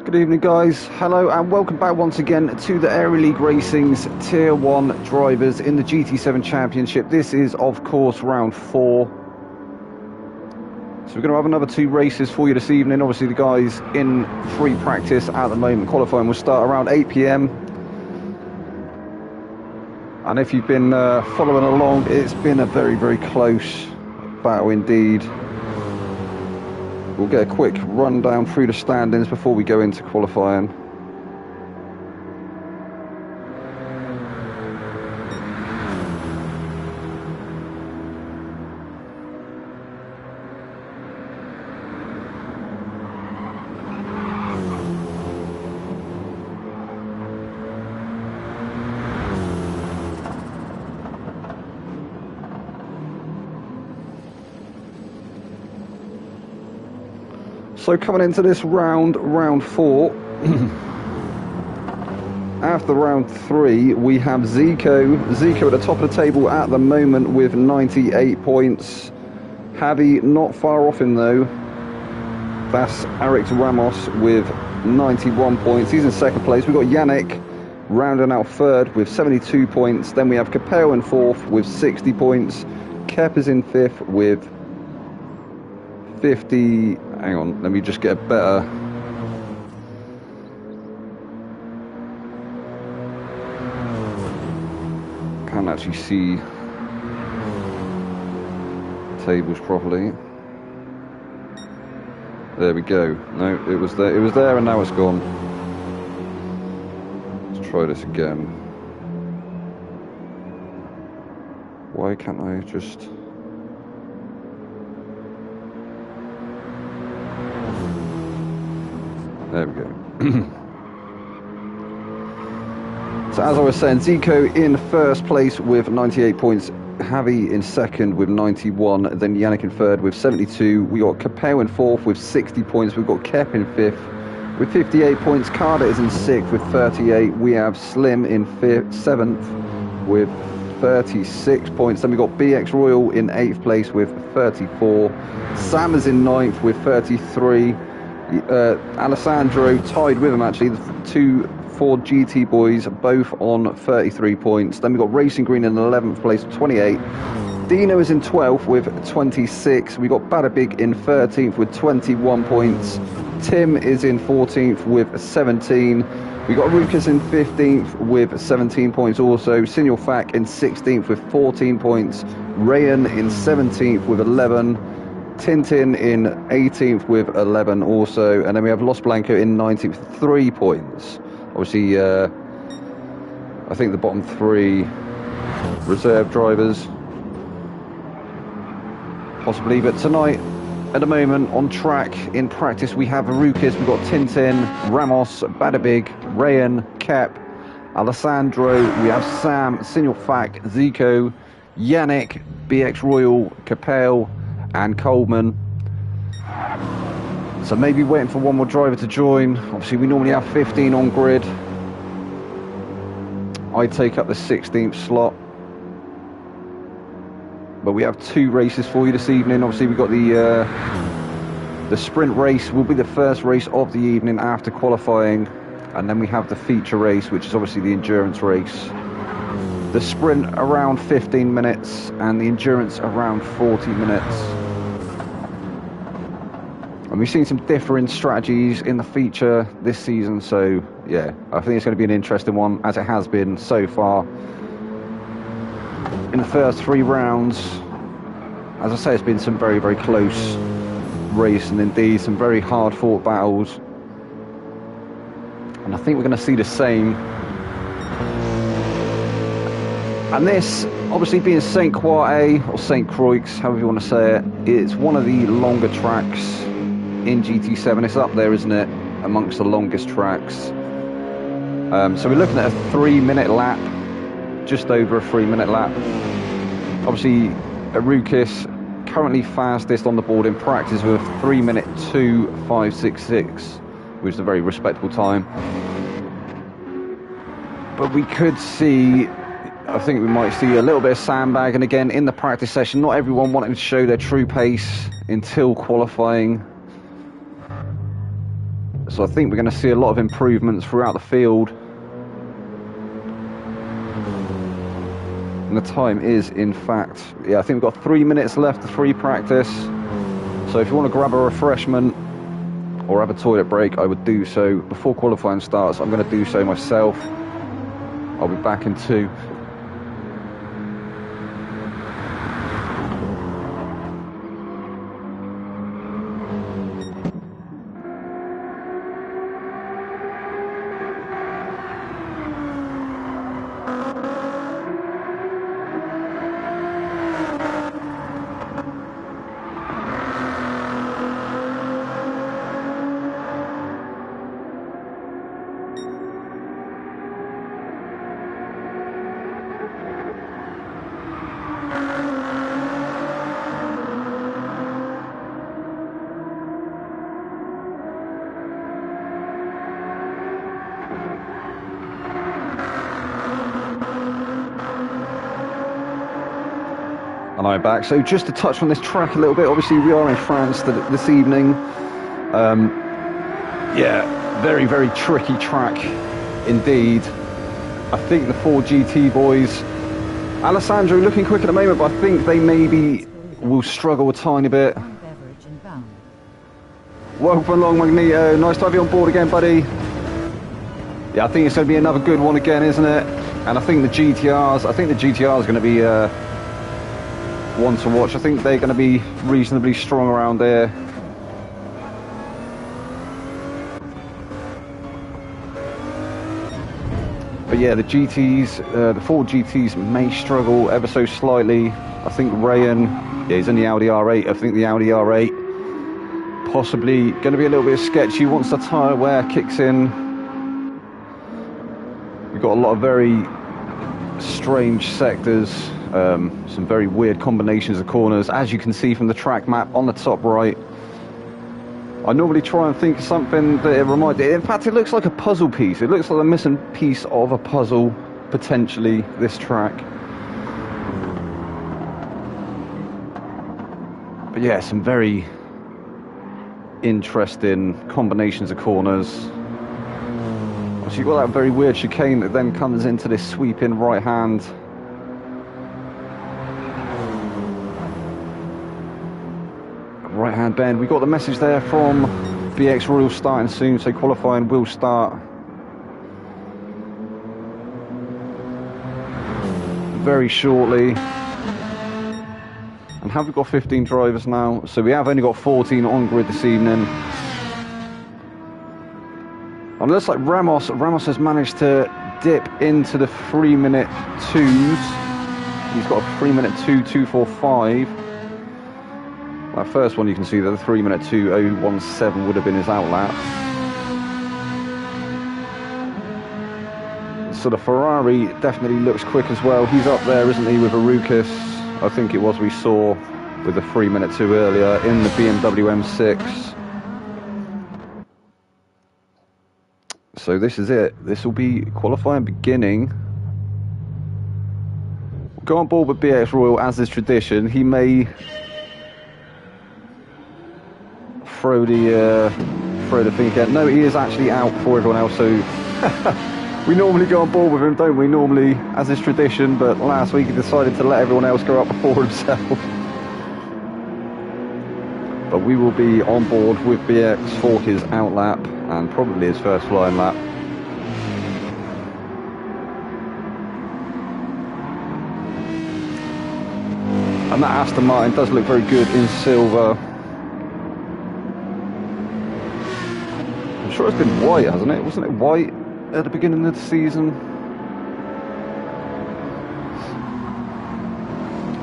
Good evening, guys. Hello and welcome back once again to the Aero League Racing's Tier 1 drivers in the GT7 Championship. This is, of course, round 4. So we're going to have another 2 races for you this evening. Obviously, the guys in free practice at the moment. Qualifying will start around 8 PM. And if you've been following along, it's been a very, very close battle indeed. We'll get a quick rundown through the standings before we go into qualifying. So coming into this round 4, after round 3, we have Zico at the top of the table at the moment with 98 points. Javi not far off him though. That's Eric Ramos with 91 points. He's in second place. We've got Yannick rounding out third with 72 points. Then we have Capel in fourth with 60 points. Kep is in fifth with 50. Hang on, let me just get a better. Can't actually see tables properly. There we go. No, it was there. It was there, and now it's gone. Let's try this again. Why can't I just? There we go. So as I was saying, Zico in first place with 98 points, Javi in second with 91, then Yannick in third with 72. We got Capel in fourth with 60 points. We've got Kep in fifth with 58 points. Carter is in sixth with 38. We have Slim in seventh with 36 points. Then we got BX Royal in 8th place with 34. Sam is in 9th with 33. Alessandro tied with him actually, the 2 Ford GT boys both on 33 points. Then we've got Racing Green in 11th place with 28. Dino is in 12th with 26. We got Badabig in 13th with 21 points. Tim is in 14th with 17. We got Rukas in 15th with 17 points also. Signal Fac in 16th with 14 points. Rayan in 17th with 11. Tintin in 18th with 11 also, and then we have Los Blanco in 19th with 3 points. Obviously, I think the bottom 3 reserve drivers, possibly, but tonight, at the moment, on track, in practice, we have Rukas, we've got Tintin, Ramos, Badabig, Rayan, Kep, Alessandro, we have Sam, Signal Fac, Zico, Yannick, BX Royal, Capel, and Coleman. So maybe waiting for one more driver to join. Obviously we normally have 15 on grid. I take up the 16th slot, but we have 2 races for you this evening. Obviously we've got the sprint race will be the first race of the evening after qualifying, and then we have the feature race, which is obviously the endurance race. The sprint around 15 minutes and the endurance around 40 minutes. And we've seen some differing strategies in the feature this season, so yeah, I think it's going to be an interesting one, as it has been so far. In the first 3 rounds, as I say, it's been some very, very close race, and indeed some very hard fought battles. And I think we're going to see the same. And this, obviously being St. Croix or St. Croix, however you want to say it, it's one of the longer tracks in GT7. It's up there, isn't it, amongst the longest tracks. So we're looking at a 3-minute lap, just over a 3-minute lap. Obviously, Rukas currently fastest on the board in practice with 3:02.566, which is a very respectable time. But we could see, I think we might see a little bit of sandbagging again in the practice session. Not everyone wanting to show their true pace until qualifying. So I think we're going to see a lot of improvements throughout the field. And the time is, in fact, yeah, I think we've got 3 minutes left of free practice. So if you want to grab a refreshment or have a toilet break, I would do so before qualifying starts. I'm going to do so myself. I'll be back in 2. And I'm back. So just to touch on this track a little bit, obviously we are in France this evening. Yeah, very, very tricky track indeed. I think the 4 GT boys, Alessandro looking quick at the moment, but I think they maybe will struggle a tiny bit. Welcome along, Magneto. Nice to have you on board again, buddy. Yeah, I think it's going to be another good one again, isn't it? And I think the GTRs are going to be one to watch. I think they're going to be reasonably strong around there. But yeah, the GTs, the 4 GTs may struggle ever so slightly. I think Ryan, yeah, he's in the Audi R8. I think the Audi R8 possibly going to be a little bit sketchy once the tyre wear kicks in. We've got a lot of very strange sectors. Some very weird combinations of corners, as you can see from the track map on the top right. I normally try and think of something that it reminds me. In fact, it looks like a puzzle piece. It looks like a missing piece of a puzzle, potentially, this track. But yeah, some very interesting combinations of corners. So you've got that very weird chicane that then comes into this sweeping right hand. Right hand bend. We got the message there from BX Royal starting soon, so qualifying will start very shortly. And have we got 15 drivers now? So we have only got 14 on grid this evening. And it looks like Ramos has managed to dip into the 3-minute 2s. He's got a 3-minute 2:245. That first one you can see that the 3-minute 2:017 would have been his outlap. So the Ferrari definitely looks quick as well. He's up there, isn't he, with Arukas? I think it was we saw with the 3-minute 2 earlier in the BMW M6. So this is it. This will be qualifying beginning. We'll go on board with BX Royal as is tradition. He may throw the thing again. No, he is actually out for everyone else, so we normally go on board with him, don't we? Normally, as is tradition, but last week he decided to let everyone else go up before himself. But we will be on board with BX for his outlap and probably his first flying lap. And that Aston Martin does look very good in silver. I'm sure it's been white, hasn't it? Wasn't it white at the beginning of the season?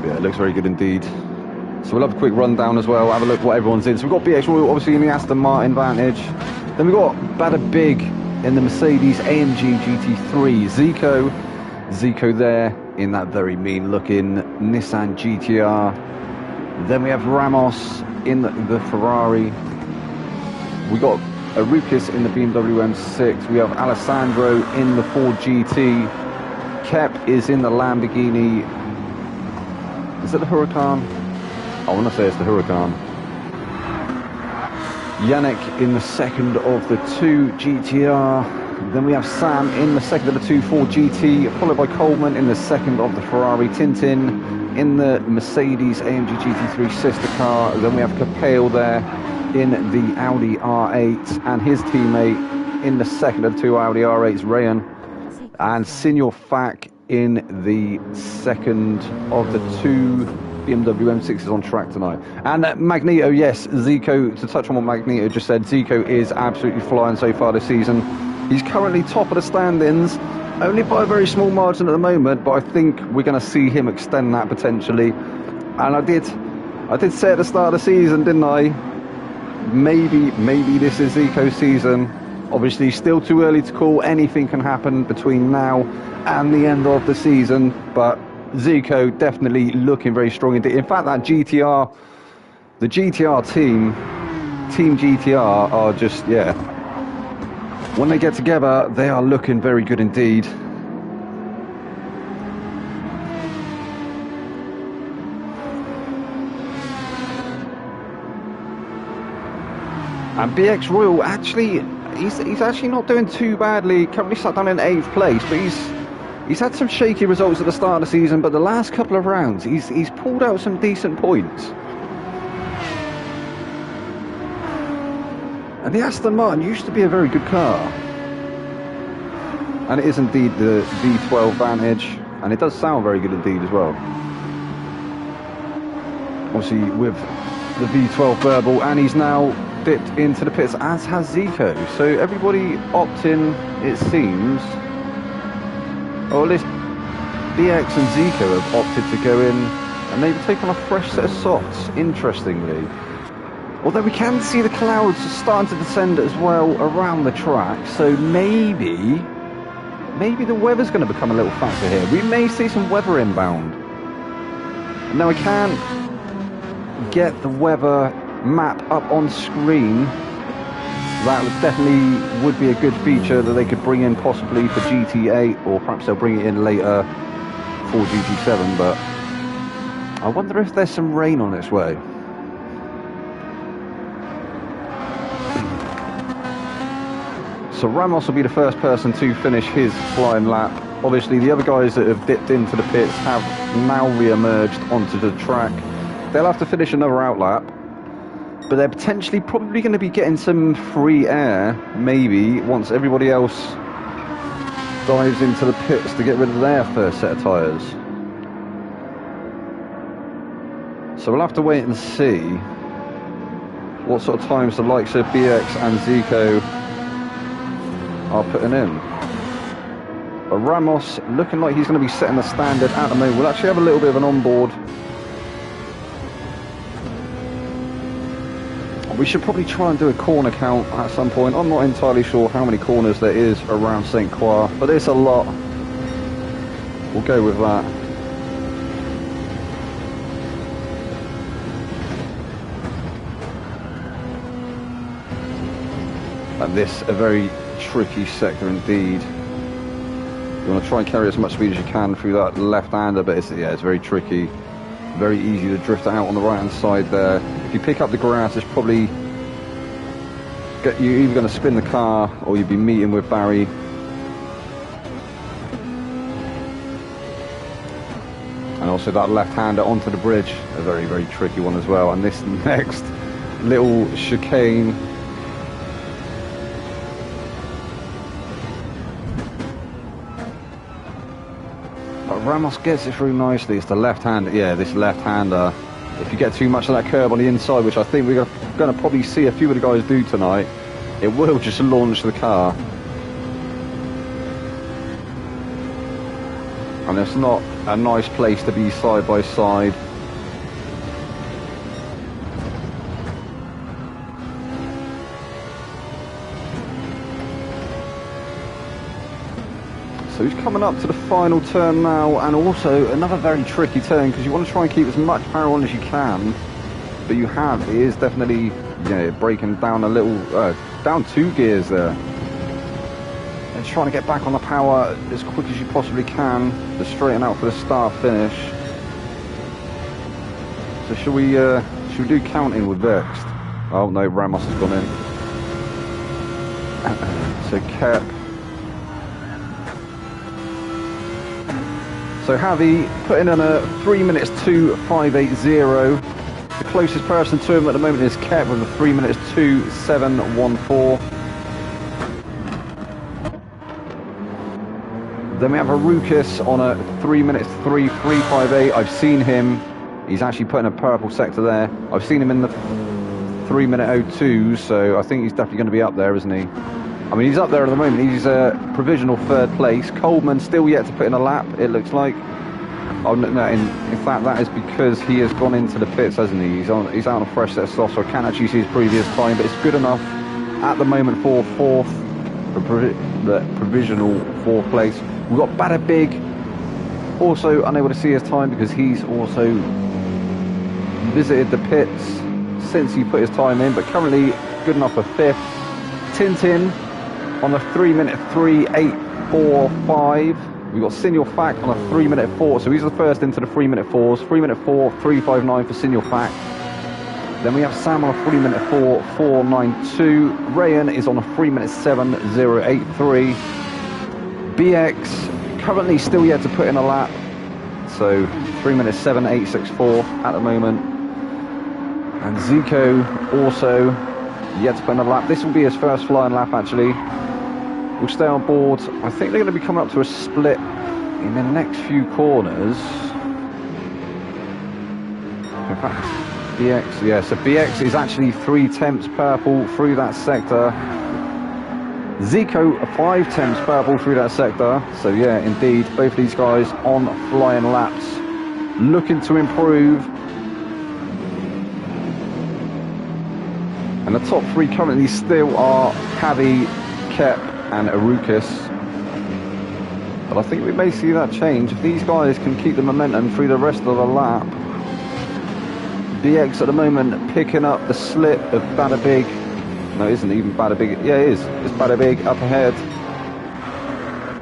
Yeah, it looks very good indeed. So we'll have a quick rundown as well, have a look what everyone's in. So we've got BX Royal obviously in the Aston Martin Vantage. Then we've got Bada Big in the Mercedes AMG GT3. Zico there in that very mean looking Nissan GTR. Then we have Ramos in the Ferrari. We got Arukas in the BMW M6. We have Alessandro in the Ford GT. Kep is in the Lamborghini. Is it the Huracan? I want to say it's the Huracan. Yannick in the second of the 2 GTR. Then we have Sam in the second of the 2 Ford GT, followed by Coleman in the second of the Ferrari. Tintin in the Mercedes AMG GT3 sister car. Then we have Capel there in the Audi R8, and his teammate in the second of the 2 Audi R8s, Rayan. And Senior Fak in the second of the 2 BMW M6s on track tonight. And Magneto, yes, Zico, to touch on what Magneto just said, Zico is absolutely flying so far this season. He's currently top of the standings, only by a very small margin at the moment, but I think we're going to see him extend that potentially. And I did say at the start of the season, didn't I? Maybe this is Zico's season. Obviously, still too early to call. Anything can happen between now and the end of the season, but Zico definitely looking very strong indeed. In fact, that GTR, the GTR team GTR are just, yeah, when they get together, they are looking very good indeed. And BX Royal, actually, he's actually not doing too badly. Currently sat down in 8th place, but he's had some shaky results at the start of the season, but the last couple of rounds, he's pulled out some decent points. And the Aston Martin used to be a very good car. And it is indeed the V12 Vantage, and it does sound very good indeed as well. Obviously with the V12 Burble, and he's now dipped into the pits, as has Zico. So everybody opting, it seems, or at least BX and Zico have opted to go in, and they've taken a fresh set of socks, interestingly. Although we can see the clouds starting to descend as well around the track, so maybe the weather's going to become a little factor here. We may see some weather inbound. Now I can't get the weather map up on screen. That definitely would be a good feature that they could bring in possibly for GT8, or perhaps they'll bring it in later for GT7, but I wonder if there's some rain on its way. So Ramos will be the first person to finish his flying lap. Obviously the other guys that have dipped into the pits have now re-emerged onto the track. They'll have to finish another outlap, but they're potentially probably going to be getting some free air, maybe, once everybody else dives into the pits to get rid of their first set of tyres. So we'll have to wait and see what sort of times the likes of BX and Zico are putting in. But Ramos looking like he's going to be setting the standard at the moment. We'll actually have a little bit of an onboard. We should probably try and do a corner count at some point. I'm not entirely sure how many corners there is around St. Croix, but it's a lot. We'll go with that. And this a very tricky sector indeed. You want to try and carry as much speed as you can through that left-hander, but it's very tricky. Very easy to drift out on the right-hand side there. If you pick up the grass, it's probably you're either going to spin the car or you'd be meeting with Barry. And also that left-hander onto the bridge, a very, very tricky one as well. And this next little chicane, Ramos gets it through nicely. It's the left-hander, yeah, this left-hander. If you get too much of that curb on the inside, which I think we're going to probably see a few of the guys do tonight, it will just launch the car. And it's not a nice place to be side by side. So he's coming up to the final turn now, and also another very tricky turn, because you want to try and keep as much power on as you can, but you have, it is definitely, breaking down a little, down 2 gears there. And trying to get back on the power as quick as you possibly can to straighten out for the start finish. So should we do counting with Vext? Oh no, Ramos has gone in. So Kep. So Javi putting in a 3 minutes 2.580. The closest person to him at the moment is Kep with a 3 minutes 2.714. Then we have Arukas on a 3 minutes 3.358. I've seen him. He's actually putting a purple sector there. I've seen him in the 3 minute 02, so I think he's definitely going to be up there, isn't he? I mean, he's up there at the moment. He's provisional third place. Coleman still yet to put in a lap, it looks like. Oh, no, in fact, that is because he has gone into the pits, hasn't he? He's out on a fresh set of softs, so I can't actually see his previous time, but it's good enough at the moment for fourth, the provisional fourth place. We've got Bada Big, also unable to see his time because he's also visited the pits since he put his time in, but currently good enough for fifth. Tintin on a 3 minute 3.845. We've got Signal Fact on a 3 minute 4, so he's the first into the 3 minute 4s. 3 minute 4, 3.59 for Signal Fact. Then we have Sam on a 3 minute 4, 4.92. Rayan is on a 3 minute 7.083. BX currently still yet to put in a lap, so 3 minutes 7.864 at the moment. And Zico also yet to put in a lap. This will be his first flying lap actually. We'll stay on board. I think they're going to be coming up to a split in the next few corners. In fact, BX, yeah, so BX is actually 3 temps purple through that sector. Zico 5 temps purple through that sector. So yeah, indeed, both these guys on flying laps, looking to improve. And the top 3 currently still are Javi, Kep and Arukas. But I think we may see that change if these guys can keep the momentum through the rest of the lap. BX at the moment picking up the slip of Bada Big. No, it isn't even Bada Big. Yeah, it is. It's Bada Big up ahead.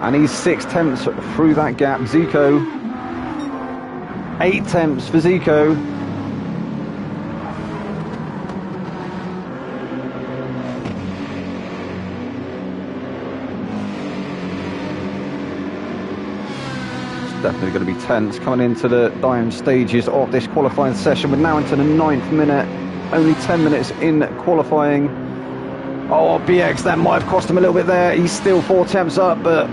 And he's 6 temps through that gap. Zico, 8 temps for Zico. Definitely going to be tense coming into the dying stages of this qualifying session. We're now into the 9th minute, only 10 minutes in qualifying. Oh, BX, that might have cost him a little bit there. He's still 4 temps up, but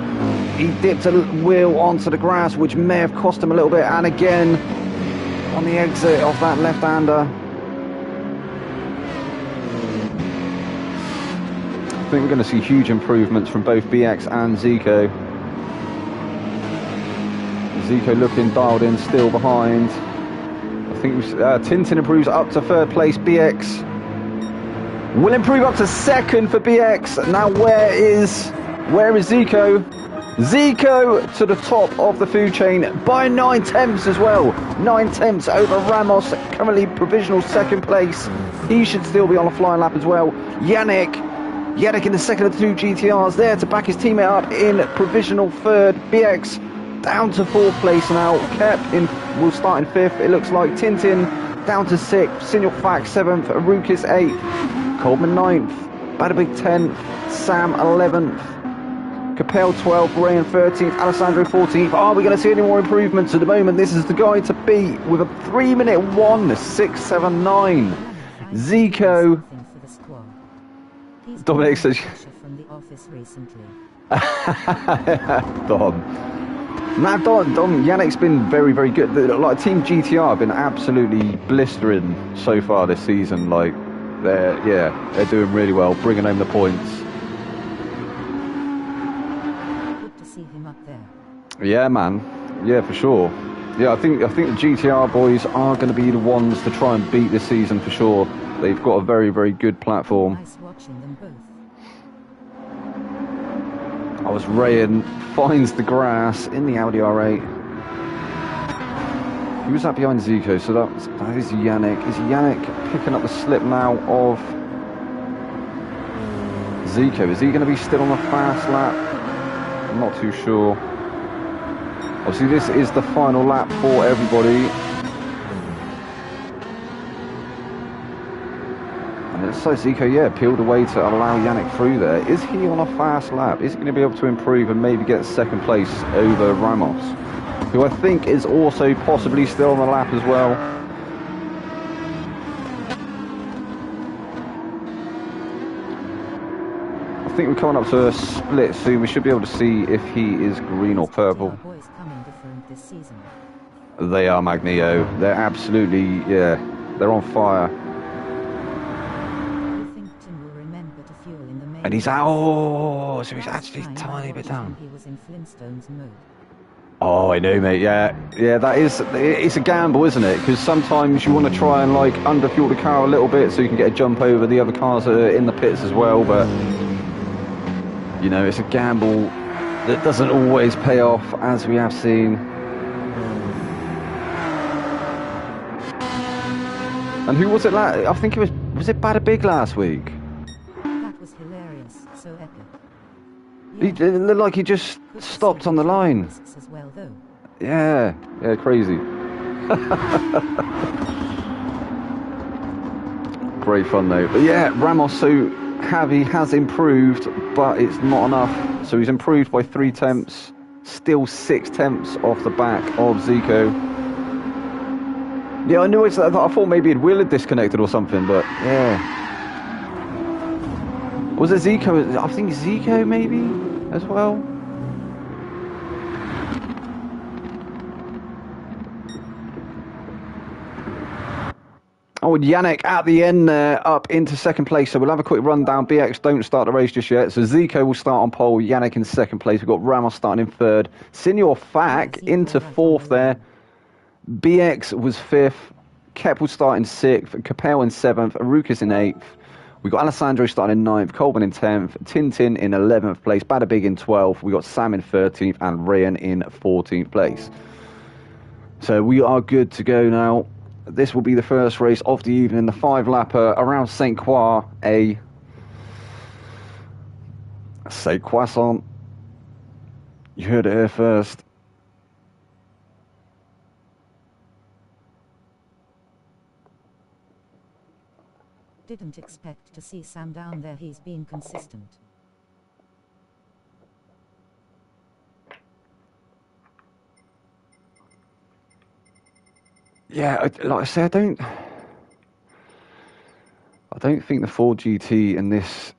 he dipped a wheel onto the grass, which may have cost him a little bit. And again, on the exit of that left-hander. I think we're going to see huge improvements from both BX and Zico. Zico looking dialed in, still behind. I think Tintin improves up to 3rd place. BX will improve up to 2nd for BX. Now where is Zico? Zico to the top of the food chain by 9 temps as well. 9 temps over Ramos, currently provisional 2nd place. He should still be on a flying lap as well. Yannick in the 2nd of the 2 GTRs there to back his teammate up in provisional 3rd. BX down to 4th place now. Kep will start in 5th, it looks like. Tintin down to 6th. Signal Fact 7th. Arukas 8th. Coleman 9th. Bada Big 10th. Sam 11th. Capel 12th. Rayan 13th. Alessandro 14th. Are we going to see any more improvements? At the moment, this is the guy to beat with a 3 minute 1.679. Zico. Dominic says. Dom. Now, Dom, Yannick's been very, very good. Like Team GTR have been absolutely blistering so far this season. Like, they're doing really well, bringing home the points. Good to see him up there. Yeah, man. Yeah, for sure. Yeah, I think the GTR boys are going to be the ones to try and beat this season for sure. They've got a very, very good platform. Nice watching them both. As Rayan finds the grass in the Audi R8. Who was that behind Zico? So that is Yannick. Is Yannick picking up the slip now of Zico? Is he going to be still on the fast lap? I'm not too sure. Obviously, this is the final lap for everybody. And it So Zico, yeah, peeled away to allow Yannick through there. Is he on a fast lap? Is he going to be able to improve and maybe get second place over Ramos, who I think is also possibly still on the lap as well? I think we're coming up to a split soon. We should be able to see if he is green or purple. They are, Magneto. They're absolutely, yeah, they're on fire. And he's out. Oh, so he's actually a tiny bit down. Oh, I know, mate. Yeah, that is. It's a gamble, isn't it? Because sometimes you want to try and like underfuel the car a little bit so you can get a jump over the other cars that are in the pits as well. But you know, it's a gamble that doesn't always pay off, as we have seen. And who was it? I think it was it Bada Big last week? That was hilarious. So epic. It looked like he just stopped on the line. As well, though. Yeah, crazy. Great fun though. But yeah, Ramos, so Javi has improved, but it's not enough. So he's improved by 3 tenths, still 6 tenths off the back of Zico. Yeah, I knew I thought maybe his wheel had disconnected or something, but yeah. Was it Zico? I think Zico maybe as well. Oh, and Yannick at the end there, up into second place. So we'll have a quick rundown. BX don't start the race just yet. So Zico will start on pole, Yannick in second place. We've got Ramos starting in third. Senior Fak into fourth there. BX was 5th. Kep will start in 6th. Capel in 7th. Arukas in 8th. We've got Alessandro starting in 9th. Colburn in 10th. Tintin in 11th place. Bada Big in 12th. We've got Sam in 13th. And Ryan in 14th place. So we are good to go now. This will be the first race of the evening, the 5-lapper around St. Croix, Say Croissant. You heard it here first. Didn't expect to see Sam down there. He's been consistent. Yeah, like I say, I don't think the Ford GT in this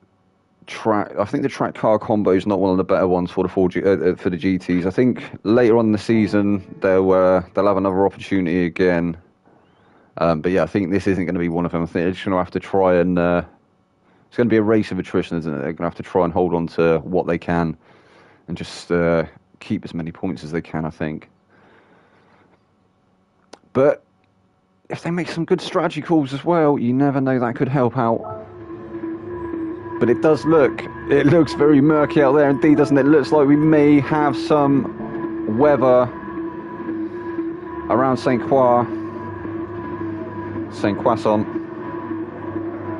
track. I think the track car combo is not one of the better ones for the for the GTs. I think later on in the season they'll have another opportunity again. But yeah, I think this isn't going to be one of them. I think they're just going to have to try and it's going to be a race of attrition, isn't it? They're going to have to try and hold on to what they can and just keep as many points as they can, I think. But if they make some good strategy calls as well, you never know, that could help out. But it looks very murky out there indeed, doesn't it? It looks like we may have some weather around St. Croissant.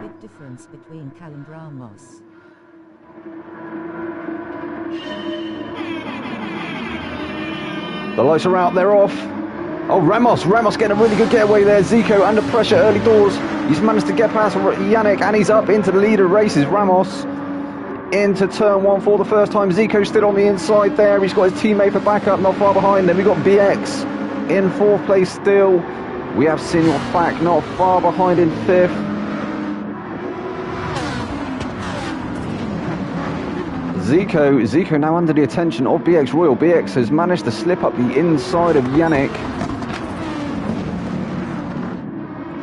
Big difference between Cal and Ramos. The lights are out, they're off. Oh, Ramos getting a really good getaway there. Zico under pressure early doors. He's managed to get past Yannick and he's up into the leader of races. Ramos into turn 1 for the first time. Zico still on the inside there. He's got his teammate for backup, not far behind. Then we've got BX in 4th place still. We have Senior Fak not far behind in 5th. Zico now under the attention of BX Royal. BX has managed to slip up the inside of Yannick.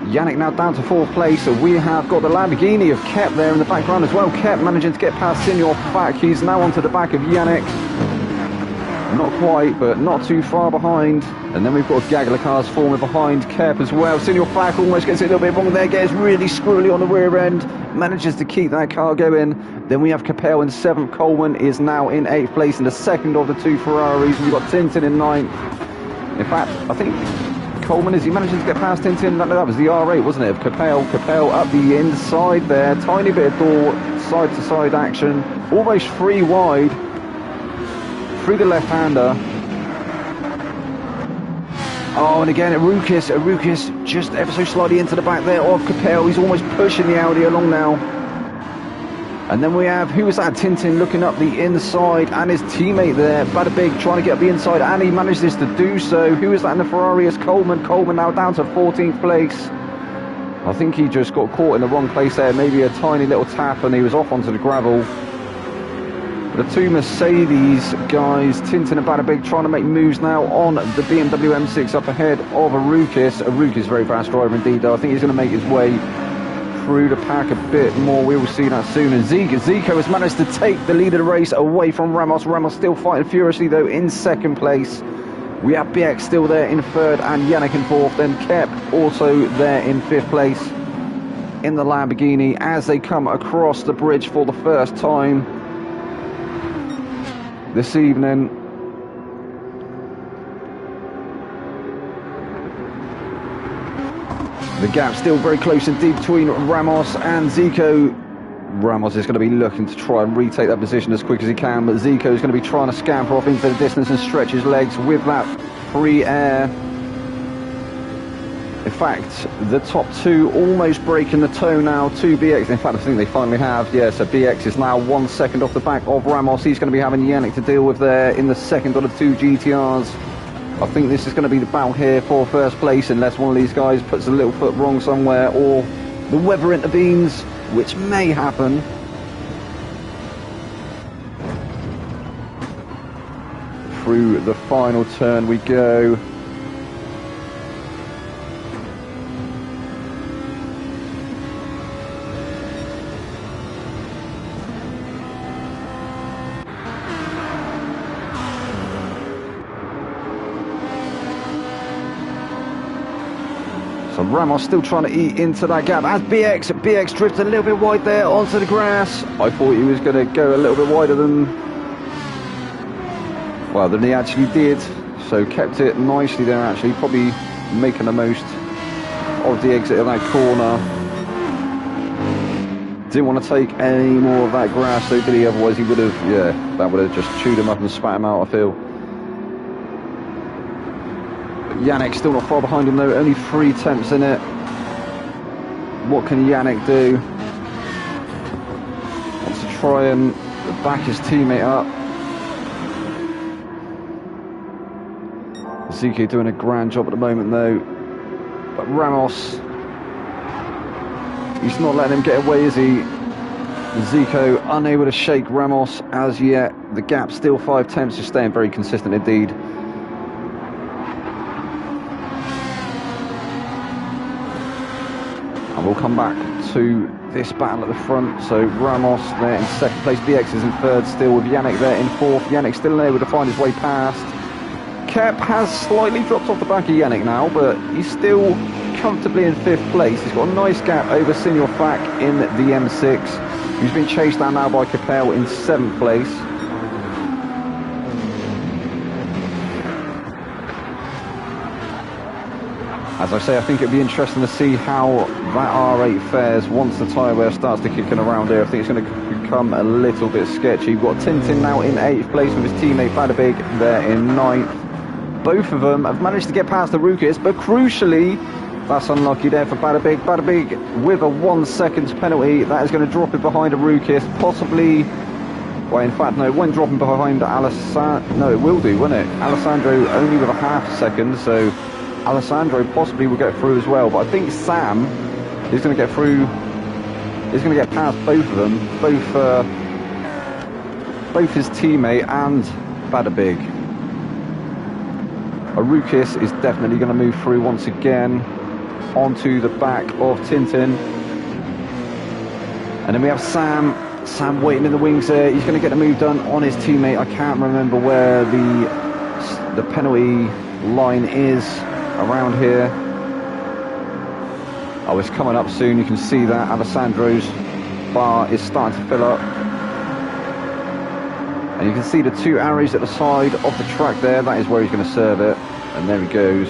Yannick now down to 4th place, so we have got the Lamborghini of Kep there in the background as well. Kep managing to get past Senior Fak. He's now onto the back of Yannick. Not quite, but not too far behind. And then we've got a gaggle of cars forming behind Kep as well. Senior Fak almost gets it a little bit wrong there, gets really squirrely on the rear end, manages to keep that car going. Then we have Capel in 7th. Coleman is now in 8th place in the second of the 2 Ferraris. We've got Tintin in 9th. In fact, I think Coleman, is he managing to get past Tintin? That was the R8, wasn't it, of Capel. Capel up the inside there, tiny bit of door, side to side action, almost 3 wide through the left-hander. Oh, and again, Arukis just ever so slightly into the back there of Capel. He's almost pushing the Audi along now. And then we have, who was that? Tintin looking up the inside, and his teammate there, Bada Big, trying to get up the inside, and he manages to do so. Who is that in the Ferrari? It's Coleman. Coleman now down to 14th place. I think he just got caught in the wrong place there. Maybe a tiny little tap, and he was off onto the gravel. The two Mercedes guys, Tintin and Bada Big, trying to make moves now on the BMW M6 up ahead of Arukis. Arukis, very fast driver indeed, though. I think he's going to make his way through the pack a bit more. We will see that soon. And Zico has managed to take the lead of the race away from Ramos. Ramos still fighting furiously, though, in second place. We have BX still there in third and Yannick in fourth. Then Kep also there in fifth place in the Lamborghini as they come across the bridge for the first time this evening. The gap still very close indeed between Ramos and Zico. Ramos is going to be looking to try and retake that position as quick as he can, but Zico is going to be trying to scamper off into the distance and stretch his legs with that free air. In fact, the top two almost breaking the toe now to BX. In fact, I think they finally have. Yeah, so BX is now 1 second off the back of Ramos. He's going to be having Yannick to deal with there in the second of the two GTRs. I think this is going to be the battle here for first place, unless one of these guys puts a little foot wrong somewhere or the weather intervenes, which may happen. Through the final turn we go. So Ramos still trying to eat into that gap as BX drifts a little bit wide there onto the grass. I thought he was going to go a little bit wider than he actually did. So kept it nicely there actually, probably making the most of the exit of that corner. Didn't want to take any more of that grass though, did he? Otherwise he would have, yeah, that would have just chewed him up and spat him out, I feel. Yannick still not far behind him though, only 3 attempts in it. What can Yannick do? Wants to try and back his teammate up. Zico doing a grand job at the moment though. But Ramos, he's not letting him get away, is he? Zico unable to shake Ramos as yet. The gap still 5 attempts, just staying very consistent indeed. And we'll come back to this battle at the front. So Ramos there in second place, BX is in third still with Yannick there in fourth. Yannick still able to find his way past. Kep has slightly dropped off the back of Yannick now, but he's still comfortably in fifth place. He's got a nice gap over Senior Fak in the M6. He's been chased down now by Capel in 7th place. As I say, I think it'd be interesting to see how that R8 fares once the tyre wear starts to kicking around here. I think it's going to become a little bit sketchy. We've got Tintin now in 8th place with his teammate Bada Big there in 9th. Both of them have managed to get past the Rukis, but crucially, that's unlucky there for Bada Big. Bada Big with a 1 second penalty. That is going to drop it behind a Rukis, possibly. Well, in fact, no, it won't drop him behind Alessandro. No, it will do, won't it? Alessandro only with a half second, so Alessandro possibly will get through as well. But I think Sam is going to get through. He's going to get past both of them, both his teammate and Bada Big. Arukis is definitely going to move through once again onto the back of Tintin. And then we have Sam waiting in the wings there. He's going to get the move done on his teammate. I can't remember where the penalty line is around here. Oh, it's coming up soon. You can see that Alessandro's bar is starting to fill up. And you can see the 2 arrows at the side of the track there. That is where he's going to serve it. And there he goes.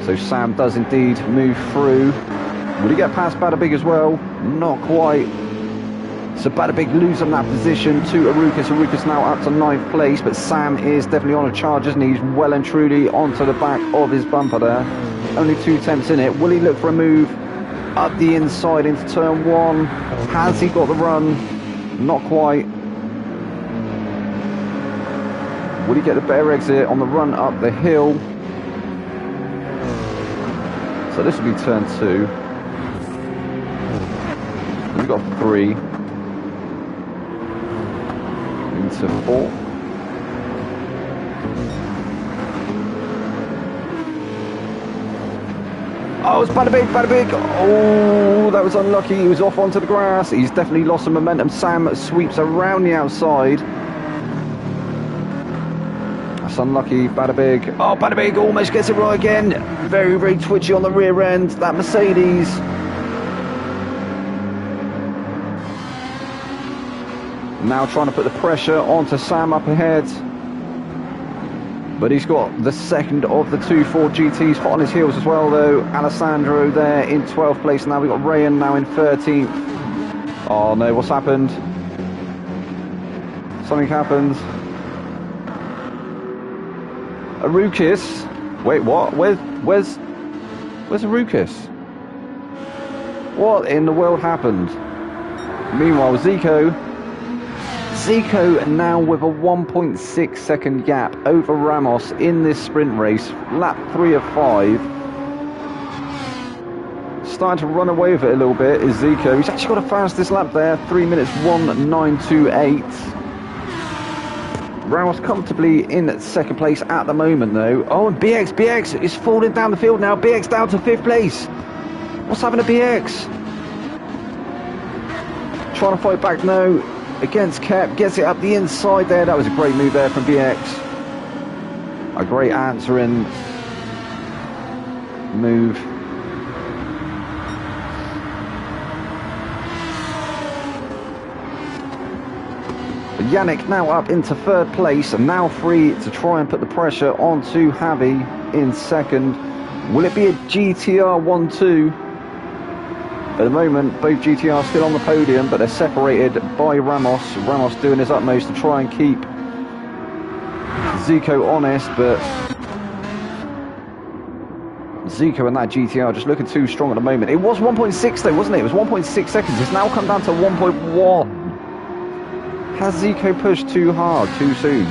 So Sam does indeed move through. Will he get past Bada Big as well? Not quite. So Bada Big losing that position to Arukas. Arukas now up to 9th place, but Sam is definitely on a charge, isn't he? He's well and truly onto the back of his bumper there. Only 2 attempts in it. Will he look for a move up the inside into turn 1? Has he got the run? Not quite. Will he get the better exit on the run up the hill? So this will be turn 2. We've got 3. Into 4. Oh, it's Bada Big, Bada Big. Oh, that was unlucky. He was off onto the grass. He's definitely lost some momentum. Sam sweeps around the outside. That's unlucky, Bada Big. Oh, Bada Big almost gets it right again. Very, very twitchy on the rear end. That Mercedes. Now trying to put the pressure onto Sam up ahead. But he's got the second of the 2 Ford GTs hot on his heels as well, though. Alessandro there in 12th place. Now we've got Rayan now in 13th. Oh no, what's happened? Something happened. Arukas. Wait, what? Where's Arukas? What in the world happened? Meanwhile, Zico now with a 1.6 second gap over Ramos in this sprint race. Lap 3 of 5. Starting to run away with it a little bit is Zico. He's actually got the fastest lap there, 3 minutes 1928. Ramos comfortably in 2nd place at the moment though. Oh, and BX is falling down the field now. BX down to 5th place. What's happened to BX? Trying to fight back now against Kep. Gets it up the inside there. That was a great move there from BX. A great answering move. Yannick now up into 3rd place and now free to try and put the pressure onto Javi in 2nd. Will it be a GTR 1-2? At the moment, both GTRs still on the podium, but they're separated by Ramos. Ramos doing his utmost to try and keep Zico honest, but Zico and that GTR just looking too strong at the moment. It was 1.6 though, wasn't it? It was 1.6 seconds. It's now come down to 1.1. Has Zico pushed too hard, too soon?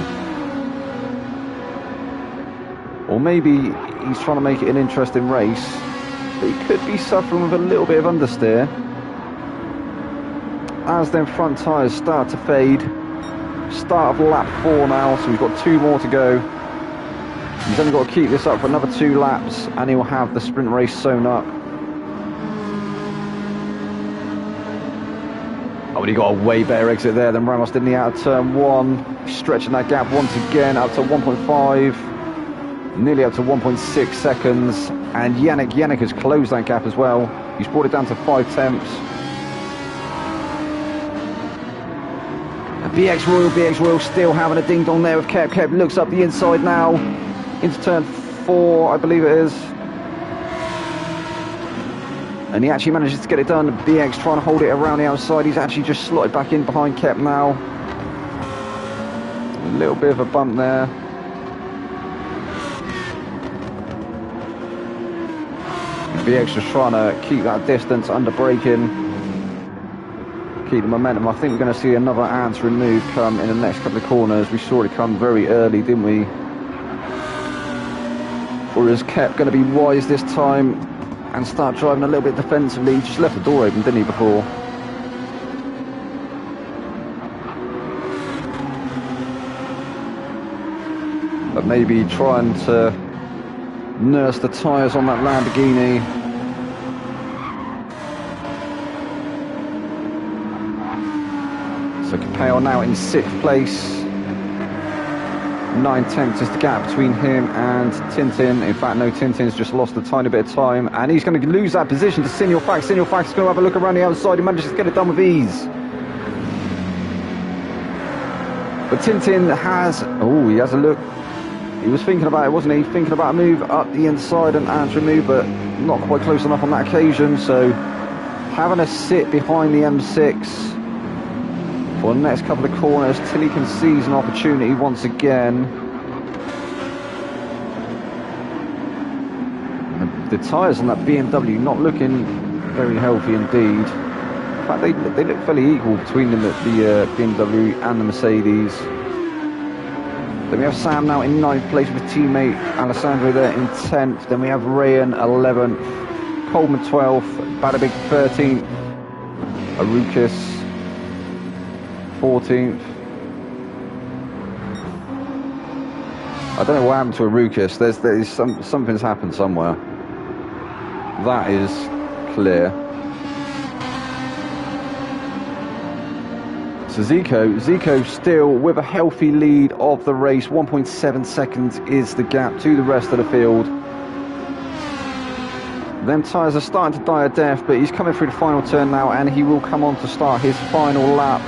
Or maybe he's trying to make it an interesting race, but he could be suffering with a little bit of understeer. As them front tyres start to fade. Start of lap 4 now, so we've got 2 more to go. He's only got to keep this up for another 2 laps and he'll have the sprint race sewn up. Oh, and he got a way better exit there than Ramos, didn't he, out of turn 1. Stretching that gap once again up to 1.5. Nearly up to 1.6 seconds. And Yannick has closed that gap as well. He's brought it down to 5 tenths. And BX Royal still having a ding-dong there with Kep. Kep looks up the inside now. Into turn 4, I believe it is. And he actually manages to get it done. BX trying to hold it around the outside. He's actually just slotted back in behind Kep now. A little bit of a bump there. BX just trying to keep that distance under braking. Keep the momentum. I think we're going to see another answering move come in the next couple of corners. We saw it come very early, didn't we? Or is Kep going to be wise this time and start driving a little bit defensively? He just left the door open, didn't he, before? But maybe trying to nurse the tyres on that Lamborghini. So Capel now in 6th place. 9 tenths is the gap between him and Tintin. In fact, no, Tintin's just lost a tiny bit of time, and he's going to lose that position to Senior Fax. Senior Fax is going to have a look around the outside. He manages to get it done with ease. But Tintin has... Oh, he has a look. He was thinking about it, wasn't he? Thinking about a move up the inside and answering move, but not quite close enough on that occasion. So having a sit behind the M6 for the next couple of corners till he can seize an opportunity once again. The tyres on that BMW not looking very healthy indeed. In fact, they look fairly equal between them, the BMW and the Mercedes. Then we have Sam now in 9th place with his teammate Alessandro there in 10th. Then we have Ryan 11th, Coleman 12th, Badabig 13th, Arukis 14th. I don't know what happened to Arukis. There's something's happened somewhere. That is clear. So Zico still with a healthy lead of the race. 1.7 seconds is the gap to the rest of the field. Them tyres are starting to die a death, but he's coming through the final turn now, and he will come on to start his final lap.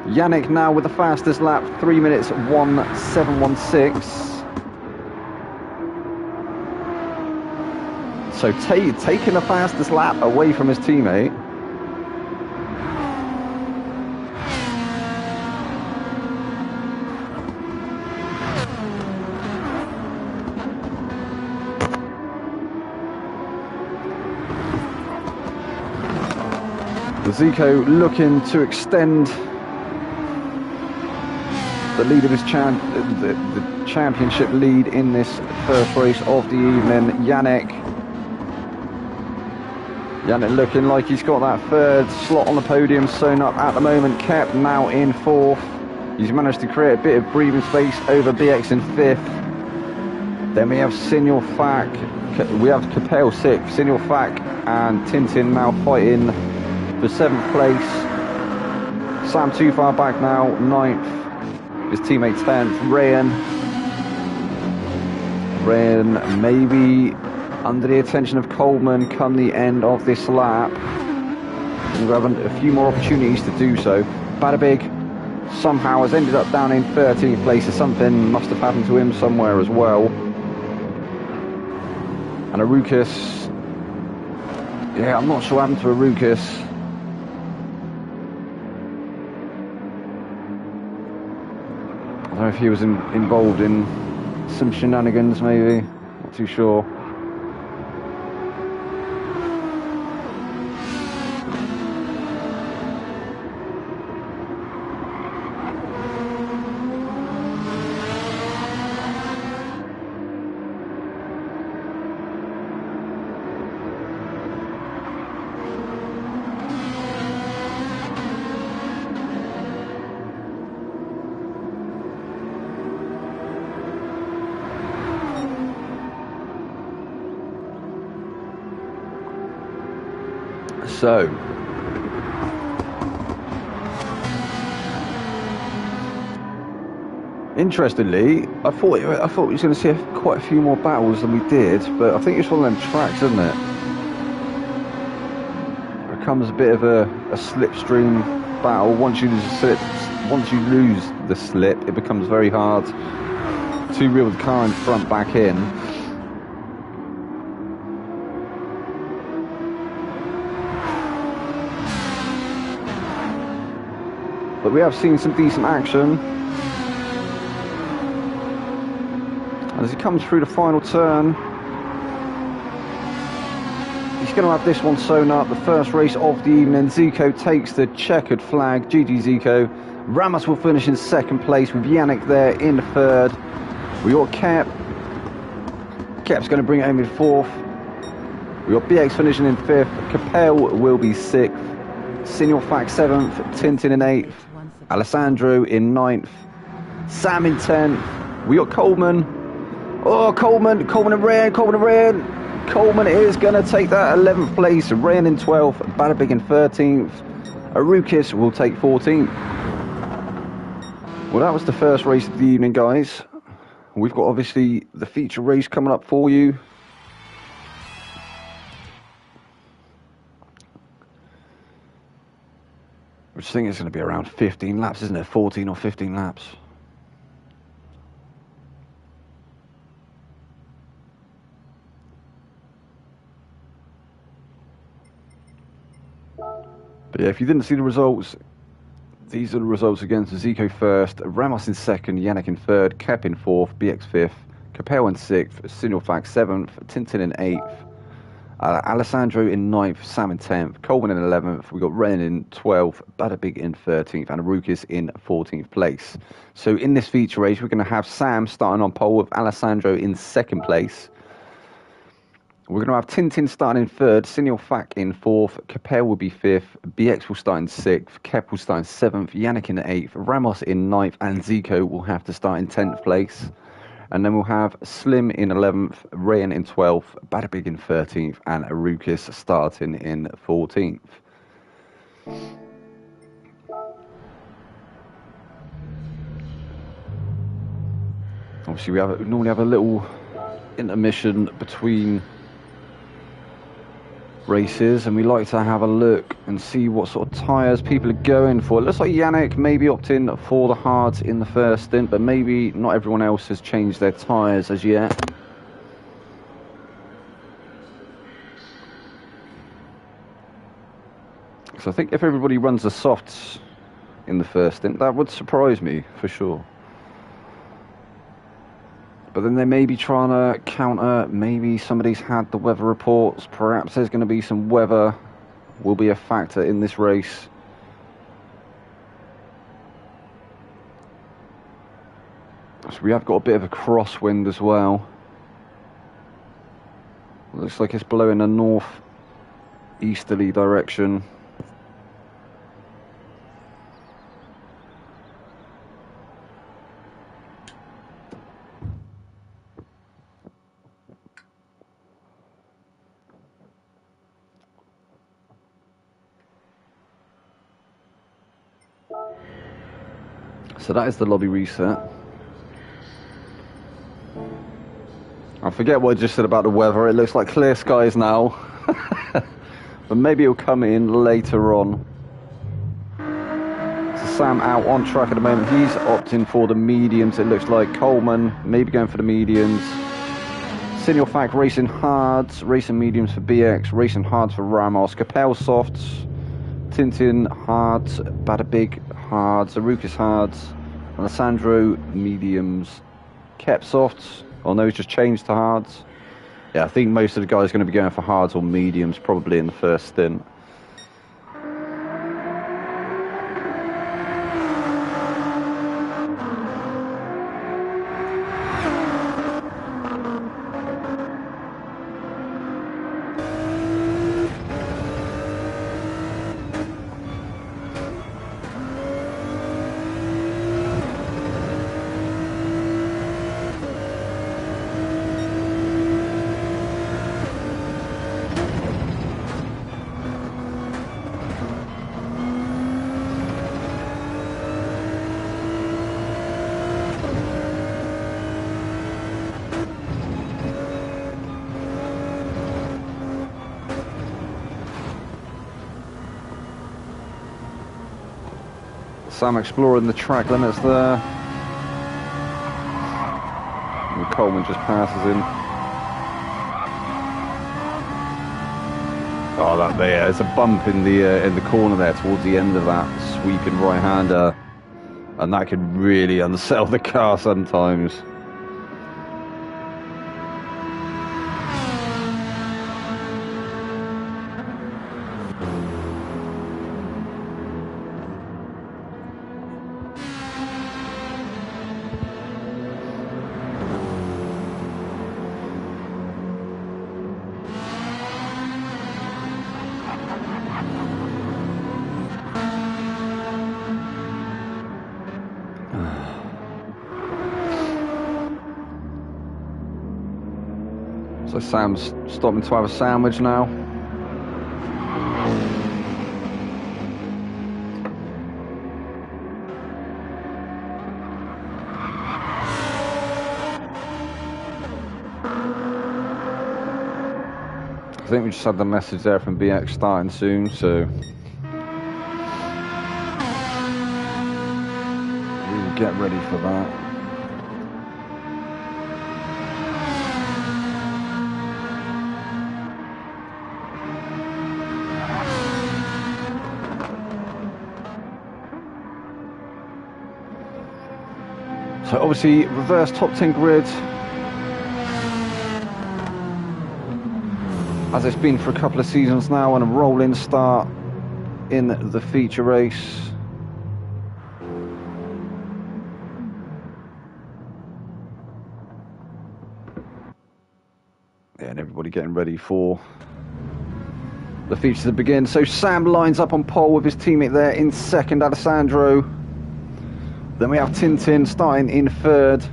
Yannick now with the fastest lap, 3 minutes 1:7.16. So taking the fastest lap away from his teammate. Zico looking to extend the lead of his the championship lead in this first race of the evening. Yannick looking like he's got that third slot on the podium sewn up at the moment. Kep now in 4th. He's managed to create a bit of breathing space over BX in 5th. Then we have Signal Fac. We have Capel 6th. Signal Fac and Tintin now fighting for 7th place. Sam too far back now, 9th. His teammate 10th. Ryan maybe under the attention of Coleman come the end of this lap. And we'll have a few more opportunities to do so. Badabig somehow has ended up down in 13th place. So something must have happened to him somewhere as well. And Arukis, yeah, I'm not sure what happened to Arukis. I don't know if he was involved in some shenanigans, maybe. Not too sure. So, interestingly, I thought we was going to see quite a few more battles than we did, but I think it's one of them tracks, isn't it? It becomes a bit of a slipstream battle. Once you lose the slip, it becomes very hard to reel the car in front back in. But we have seen some decent action. And as he comes through the final turn, he's going to have this one sewn up. The first race of the evening. Zico takes the checkered flag. GG Zico. Ramos will finish in 2nd place with Yannick there in the 3rd. We got Kep. Kep's going to bring it home in 4th. We got BX finishing in 5th. Capel will be 6th. Signal Fac 7th. Tintin in 8th. Alessandro in 9th. Sam in 10th. We got Coleman. Oh, Coleman and Ryan. Coleman is going to take that 11th place. Ryan in 12th. Badabig in 13th. Arukis will take 14th. Well, that was the first race of the evening, guys. We've got obviously the feature race coming up for you. I think it's going to be around 15 laps, isn't it? 14 or 15 laps. But yeah, if you didn't see the results, these are the results again. So Zico first, Ramos in second, Yannick in third, Kep in fourth, BX fifth, Capel in sixth, Sinulfac seventh, Tintin in eighth, Alessandro in ninth, Sam in 10th, Coleman in 11th, we got Ren in 12th, Badabig in 13th, and Arukis in 14th place. So in this feature race, we're going to have Sam starting on pole with Alessandro in second place. We're going to have Tintin starting in third, Sinulfac in fourth, Capel will be fifth, BX will start in sixth, Kep will start in seventh, Yannick in eighth, Ramos in ninth, and Zico will have to start in 10th place. And then we'll have Slim in 11th, Rayan in 12th, Badabig in 13th, and Arukis starting in 14th. Obviously, we normally have a little intermission between races, and we like to have a look and see what sort of tyres people are going for. It looks like Yannick maybe opting for the hards in the first stint, but maybe not everyone else has changed their tyres as yet. So I think if everybody runs the softs in the first stint, that would surprise me for sure. But then they may be trying to counter, maybe somebody's had the weather reports, perhaps there's going to be some weather will be a factor in this race. So we have got a bit of a crosswind as well. Looks like it's blowing a north-easterly direction. So that is the lobby reset. I forget what I just said about the weather. It looks like clear skies now. But maybe it'll come in later on. So Sam out on track at the moment. He's opting for the mediums. It looks like Coleman maybe going for the mediums. Sinulfac racing hards. Racing mediums for BX. Racing hards for Ramos. Capel softs. Tintin hards. Badabig hards. Arukis hards. Alessandro mediums. Kep softs. Oh no, he's just changed to hards. Yeah, I think most of the guys are going to be going for hards or mediums probably in the first stint. Sam exploring the track limits there. And Coleman just passes in. Oh, that there! There's a bump in the corner there towards the end of that sweeping right-hander, and that can really unsettle the car sometimes. So Sam's stopping to have a sandwich now. I think we just had the message there from BX starting soon, so we'll get ready for that. So obviously reverse top 10 grid, as it's been for a couple of seasons now, and a roll-in start in the feature race. Yeah, and everybody getting ready for the feature to begin. So Sam lines up on pole with his teammate there in second, Alessandro. Then we have Tintin starting in third.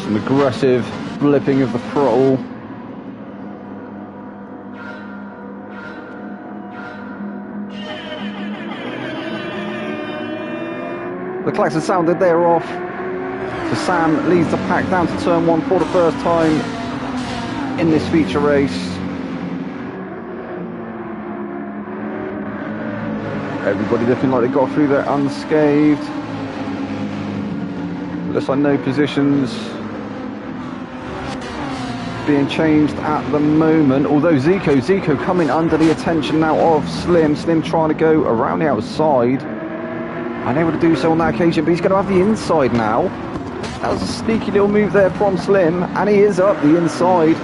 Some aggressive flipping of the throttle. The klaxon sounded, they're off. So Sam leads the pack down to turn one for the first time in this feature race. Everybody looking like they got through there unscathed. Looks like no positions being changed at the moment. Although Zico coming under the attention now of Slim. Slim trying to go around the outside. Unable to do so on that occasion, but he's going to have the inside now. That was a sneaky little move there from Slim, and he is up the inside.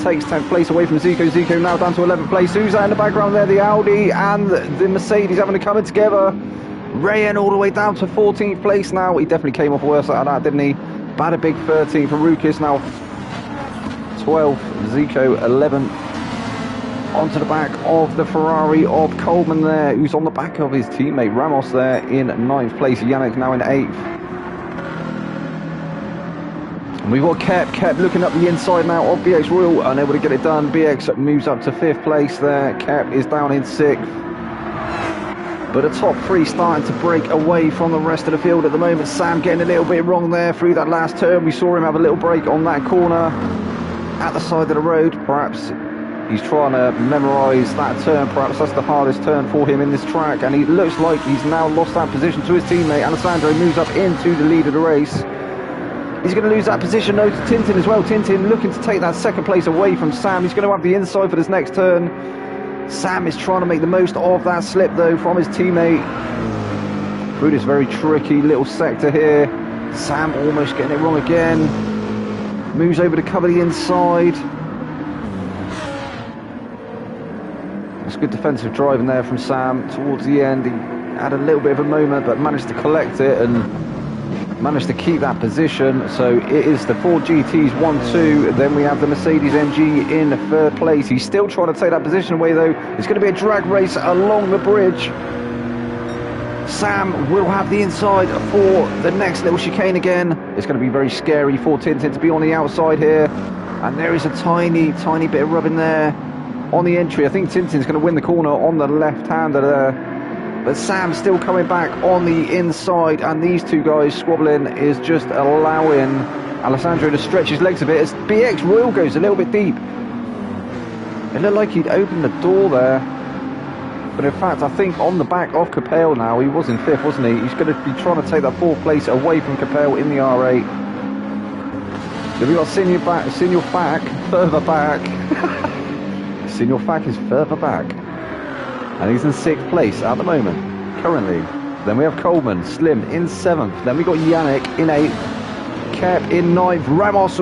Takes 10th place away from Zico. Zico now down to 11th place. Who's that in the background there? The Audi and the Mercedes having to come in together. Rayan all the way down to 14th place now. He definitely came off worse out of that, didn't he? Bad a big 13th for Rukis now 12th. Zico 11th. Onto the back of the Ferrari of Coleman there, who's on the back of his teammate Ramos there in 9th place. Yannick now in 8th. And we've got Kep looking up the inside now of BX Royal, unable to get it done. BX moves up to 5th place there. Kep is down in 6th. But the top three starting to break away from the rest of the field at the moment. Sam getting a little bit wrong there through that last turn. We saw him have a little break on that corner at the side of the road. Perhaps he's trying to memorise that turn. Perhaps that's the hardest turn for him in this track. And he looks like he's now lost that position to his teammate. Alessandro moves up into the lead of the race. He's going to lose that position though to Tintin as well. Tintin looking to take that second place away from Sam. He's going to have the inside for this next turn. Sam is trying to make the most of that slip though from his teammate. Through this very tricky little sector here. Sam almost getting it wrong again. Moves over to cover the inside. It's good defensive driving there from Sam towards the end. He had a little bit of a moment but managed to collect it and managed to keep that position. So it is the Ford GTs 1-2. Then we have the Mercedes MG in 3rd place. He's still trying to take that position away though. It's going to be a drag race along the bridge. Sam will have the inside for the next little chicane again. It's going to be very scary for Tintin to be on the outside here. And there is a tiny bit of rubbing there on the entry. I think Tintin's going to win the corner on the left-hander there. But Sam's still coming back on the inside, and these two guys squabbling is just allowing Alessandro to stretch his legs a bit as BX Royal goes a little bit deep. It looked like he'd opened the door there, but in fact I think on the back of Capel now. He was in 5th, wasn't he? He's going to be trying to take that 4th place away from Capel in the R8. So we've got Senior Fack further back. Senior Fack is further back. And he's in 6th place at the moment, currently. Then we have Coleman, Slim in 7th. Then we got Yannick in 8th. Kep in 9th. Ramos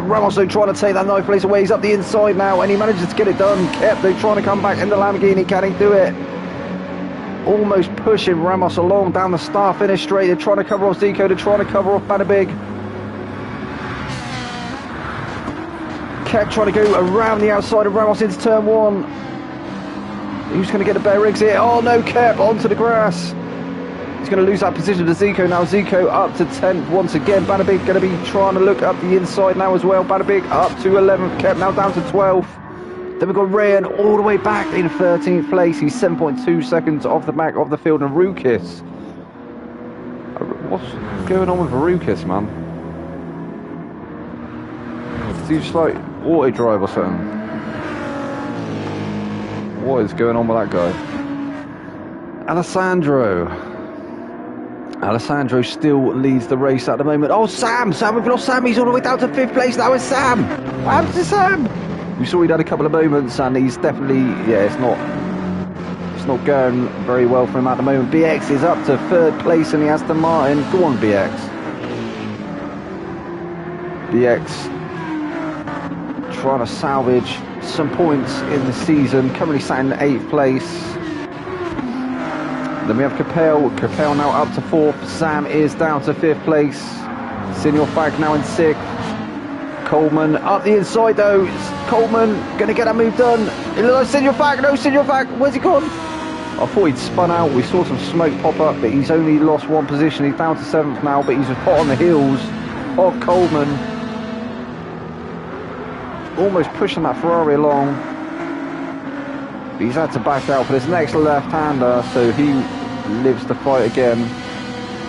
trying to take that 9th place away. He's up the inside now, and he manages to get it done. Kep, they're trying to come back in the Lamborghini. Can he do it? Almost pushing Ramos along down the start-finish straight. They're trying to cover off Zico. They're trying to cover off Badabig. Kep trying to go around the outside of Ramos into turn 1. Who's going to get a better exit? Oh no, Kep onto the grass. He's going to lose that position to Zico now. Zico up to 10th once again. Badabig going to be trying to look up the inside now as well. Badabig up to 11th. Kep now down to 12th. Then we've got Rayan all the way back in 13th place. He's 7.2 seconds off the back of the field. And Rukis. What's going on with Rukis, man? Is he just like auto drive or something? What is going on with that guy? Alessandro still leads the race at the moment. Oh, Sam, we've lost Sam. He's all the way down to 5th place. That was Sam. What happened to Sam? We saw he'd had a couple of moments, and he's definitely, yeah, it's not going very well for him at the moment. BX is up to 3rd place in the Aston Martin. Go on, BX. BX trying to salvage some points in the season. Currently sat in 8th place. Then we have Capel. Capel now up to 4th. Sam is down to 5th place. Senior Fag now in 6th. Coleman up the inside though. Coleman going to get that move done. It looks like Senior Fag. No, Senior Fag. Where's he gone? I thought he'd spun out. We saw some smoke pop up, but he's only lost 1 position. He's down to 7th now, but he's hot on the heels of Coleman. Almost pushing that Ferrari along. He's had to back out for this next left-hander, so he lives to fight again.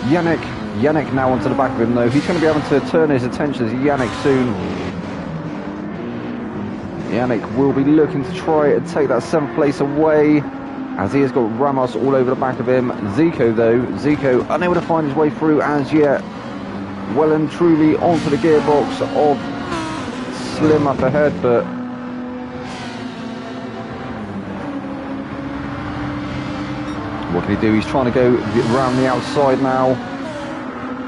Yannick now onto the back of him though. He's going to be having to turn his attention to Yannick soon. Yannick will be looking to try and take that 7th place away, as he has got Ramos all over the back of him. Zico though, Zico unable to find his way through as yet. Well and truly onto the gearbox of Slim up ahead, but what can he do? He's trying to go around the outside now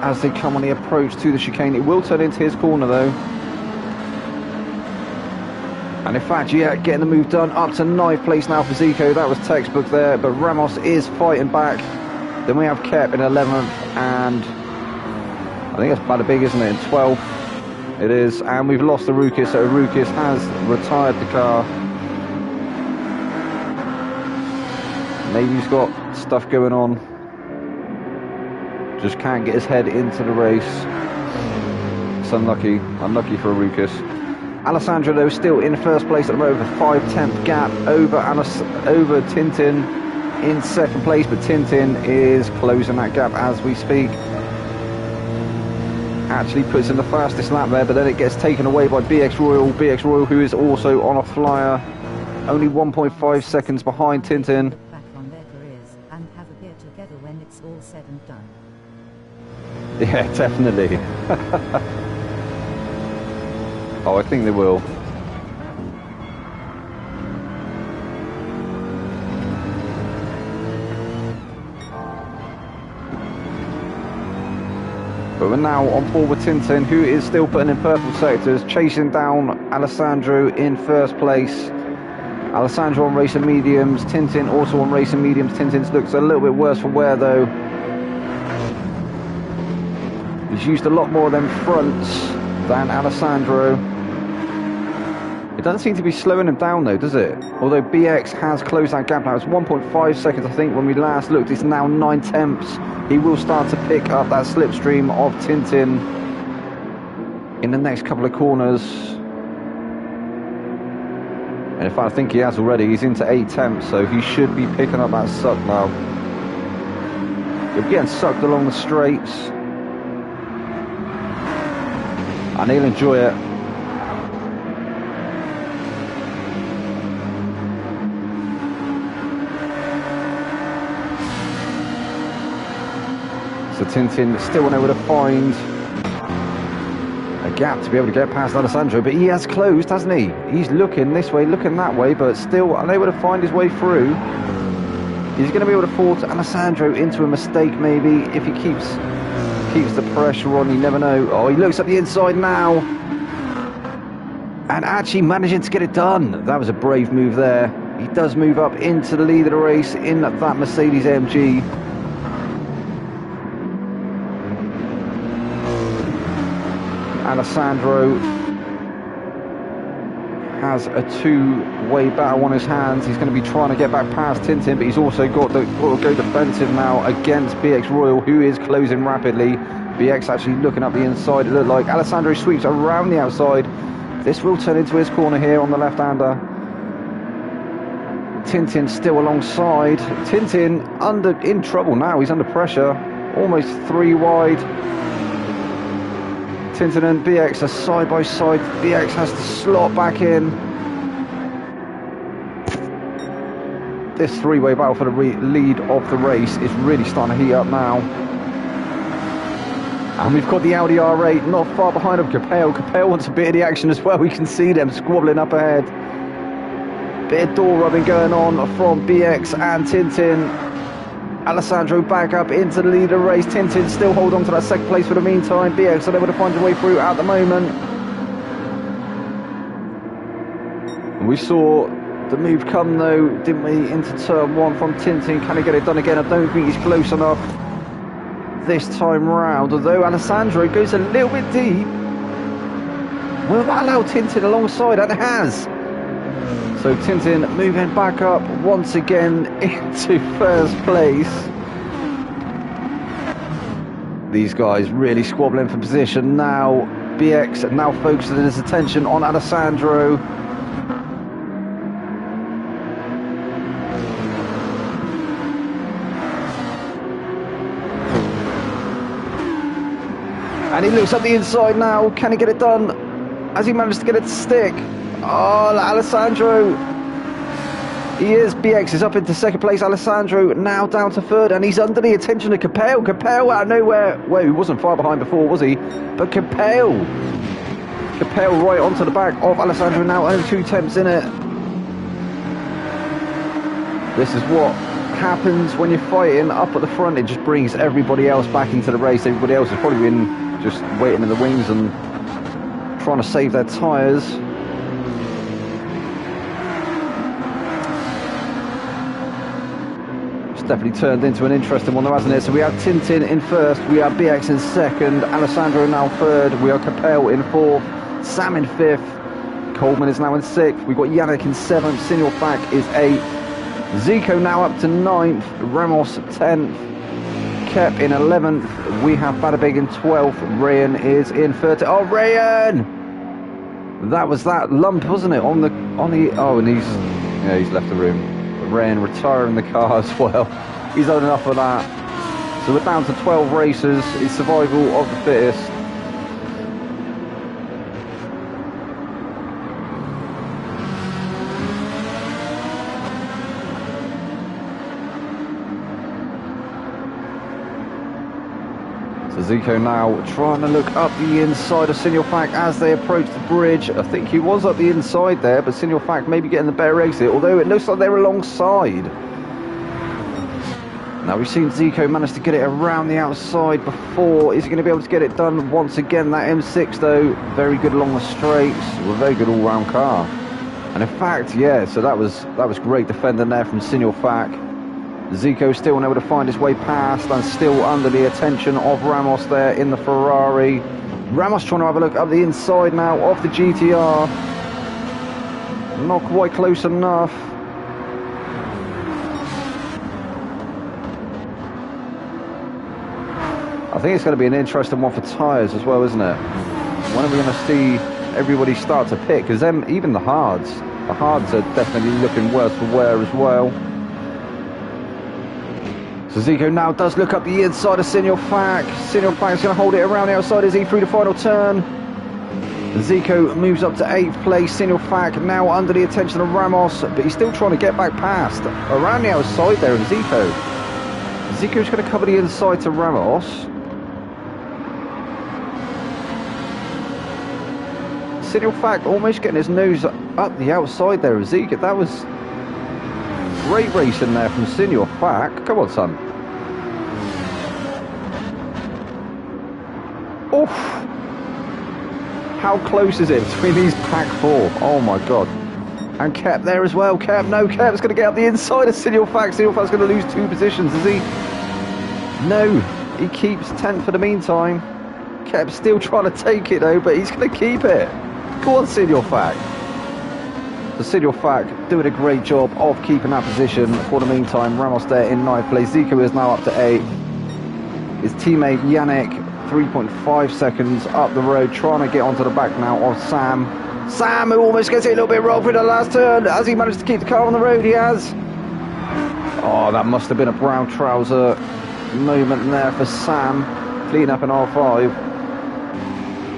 as they come on the approach to the chicane. It will turn into his corner though. And in fact, yeah, getting the move done up to 9th place now for Zico. That was textbook there, but Ramos is fighting back. Then we have Kep in 11th, and I think that's Bada Big, isn't it, in 12th? It is, and we've lost the Rukis, so Rukis has retired the car. Maybe he's got stuff going on. Just can't get his head into the race. It's unlucky for Rukis. Alessandro though still in 1st place at the moment with a 5/10 gap over Tintin in 2nd place, but Tintin is closing that gap as we speak. Actually puts in the fastest lap there, but then it gets taken away by BX Royal, who is also on a flyer, only 1.5 seconds behind Tintin. Back on their careers and have a beer together when it's all said and done. Yeah, definitely. Oh, I think they will. But we're now on board with Tintin, who is still putting in purple sectors, chasing down Alessandro in 1st place. Alessandro on racing mediums, Tintin also on racing mediums. Tintin looks a little bit worse for wear though. He's used a lot more of them fronts than Alessandro. It doesn't seem to be slowing him down though, does it? Although BX has closed that gap now. It's 1.5 seconds I think when we last looked. It's now 9/10. He will start to pick up that slipstream of Tintin in the next couple of corners. And in fact I think he has already. He's into 8/10, so he should be picking up that suck now. He'll be getting sucked along the straights, and he'll enjoy it. So Tintin still unable to find a gap to be able to get past Alessandro, but he has closed, hasn't he? He's looking this way, looking that way, but still unable to find his way through. He's going to be able to force Alessandro into a mistake maybe if he keeps the pressure on. You never know. Oh, he looks up the inside now, and actually managing to get it done. That was a brave move there. He does move up into the lead of the race in that Mercedes AMG. Alessandro has a 2-way battle on his hands. He's going to be trying to get back past Tintin, but he's also got to go defensive now against BX Royal, who is closing rapidly. BX actually looking up the inside. It looked like Alessandro sweeps around the outside. This will turn into his corner here on the left-hander. Tintin still alongside. Tintin in trouble now. He's under pressure. Almost 3 wide. Tintin and BX are side by side. BX has to slot back in. This 3-way battle for the lead of the race is really starting to heat up now. And we've got the Audi R8 not far behind of Capel. Capel wants a bit of the action as well. We can see them squabbling up ahead. Bit of door rubbing going on from BX and Tintin. Alessandro back up into the leader race. Tintin still hold on to that second place for the meantime. BX unable to find a way through at the moment. And we saw the move come though, didn't we, into turn one from Tintin. Can he get it done again? I don't think he's close enough this time round, although Alessandro goes a little bit deep. Will that allow Tintin alongside? And it has. So Tintin moving back up once again into first place. These guys really squabbling for position now. BX now focusing his attention on Alessandro. And he looks up the inside now. Can he get it done? Has he managed to get it to stick? Oh, Alessandro. He is. BX is up into second place. Alessandro now down to third. And he's under the attention of Capel. Capel out of nowhere. Well, he wasn't far behind before, was he? But Capel right onto the back of Alessandro now. Only 2 tenths in it. This is what happens when you're fighting up at the front. It just brings everybody else back into the race. Everybody else has probably been just waiting in the wings and trying to save their tyres. It's definitely turned into an interesting one though, hasn't it? So we have Tintin in first, we have BX in second, Alessandro now third, we have Capel in fourth, Sam in fifth, Coleman is now in sixth, we've got Yannick in seventh, Sinelfak is eighth, Zico now up to 9th, Ramos 10th, Kep in 11th, we have Badabeg in 12th, Rayan is in 13th. Oh, Rayan! That was that lump, wasn't it? On the oh, and he's left the room. Rayan retiring the car as well. He's had enough of that. So we're down to 12 races. It's survival of the fittest. Zico now trying to look up the inside of Sinelfak as they approach the bridge. I think he was up the inside there, but Sinelfak maybe getting the better exit, although it looks like they're alongside. Now we've seen Zico manage to get it around the outside before. Is he going to be able to get it done once again? That M6 though, very good along the straights, a very good all-round car. And in fact, yeah, so that was great defending there from Sinelfak. Zico still unable to find his way past and still under the attention of Ramos there in the Ferrari. Ramos trying to have a look up the inside now of the GTR. Not quite close enough. I think it's going to be an interesting one for tyres as well, isn't it? When are we going to see everybody start to pick? Because even the hards are definitely looking worse for wear as well. So Zico now does look up the inside of Sinelfak. Sinelfak's going to hold it around the outside as he through the final turn. Zico moves up to 8th place. Sinelfak now under the attention of Ramos, but he's still trying to get back past. Around the outside there, and Zico. Zico's going to cover the inside to Ramos. Sinelfak almost getting his nose up the outside there of Zico. That was great racing there from Sinelfak. Come on, son. Oof. How close is it between these pack four? Oh my god. And Kep there as well. Kep's going to get up the inside of Sinelfak. Sinelfak's going to lose 2 positions, is he? No, he keeps 10th for the meantime. Kep's still trying to take it though, but he's going to keep it. Go on, Sinelfak. So Sinelfak doing a great job of keeping that position for the meantime. Ramos there in 9th place. Zico is now up to 8th. His teammate Yannick 3.5 seconds up the road, trying to get onto the back now of Sam. Sam, who almost gets it a little bit wrong for the last turn. Has he managed to keep the car on the road? He has. Oh, that must have been a brown trouser moment there for Sam. Clean up in R5.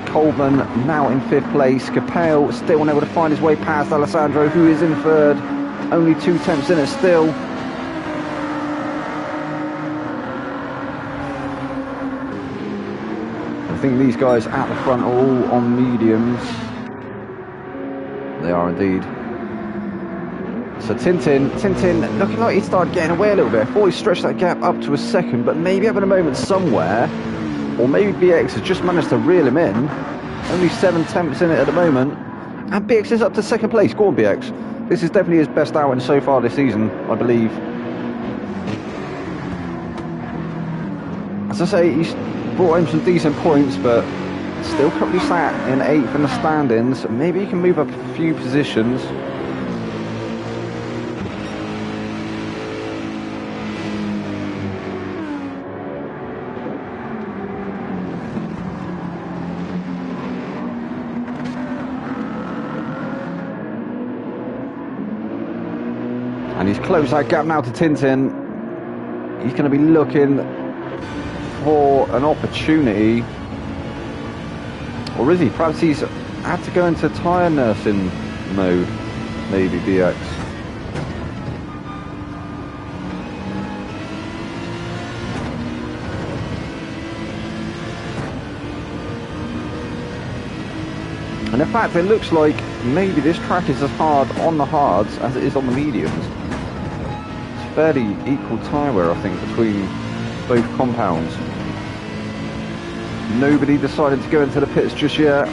Coleman now in 5th place. Capel still unable to find his way past Alessandro, who is in 3rd. Only 2 tenths in it still. think these guys at the front are all on mediums. They are indeed. So Tintin looking like he started getting away a little bit. I thought he stretched that gap up to a second, but maybe having a moment somewhere, or maybe BX has just managed to reel him in. Only 7/10 in it at the moment, and BX is up to second place. Go on, BX. This is definitely his best outing so far this season, I believe. As I say, he's brought home some decent points, but still currently sat in 8th in the standings. Maybe he can move up a few positions. And he's closed that gap now to Tintin. He's going to be looking for an opportunity. Or is he? Perhaps he's had to go into tyre nursing mode. Maybe BX. And in fact, it looks like maybe this track is as hard on the hards as it is on the mediums. It's fairly equal tyre wear, I think, between both compounds. Nobody decided to go into the pits just yet.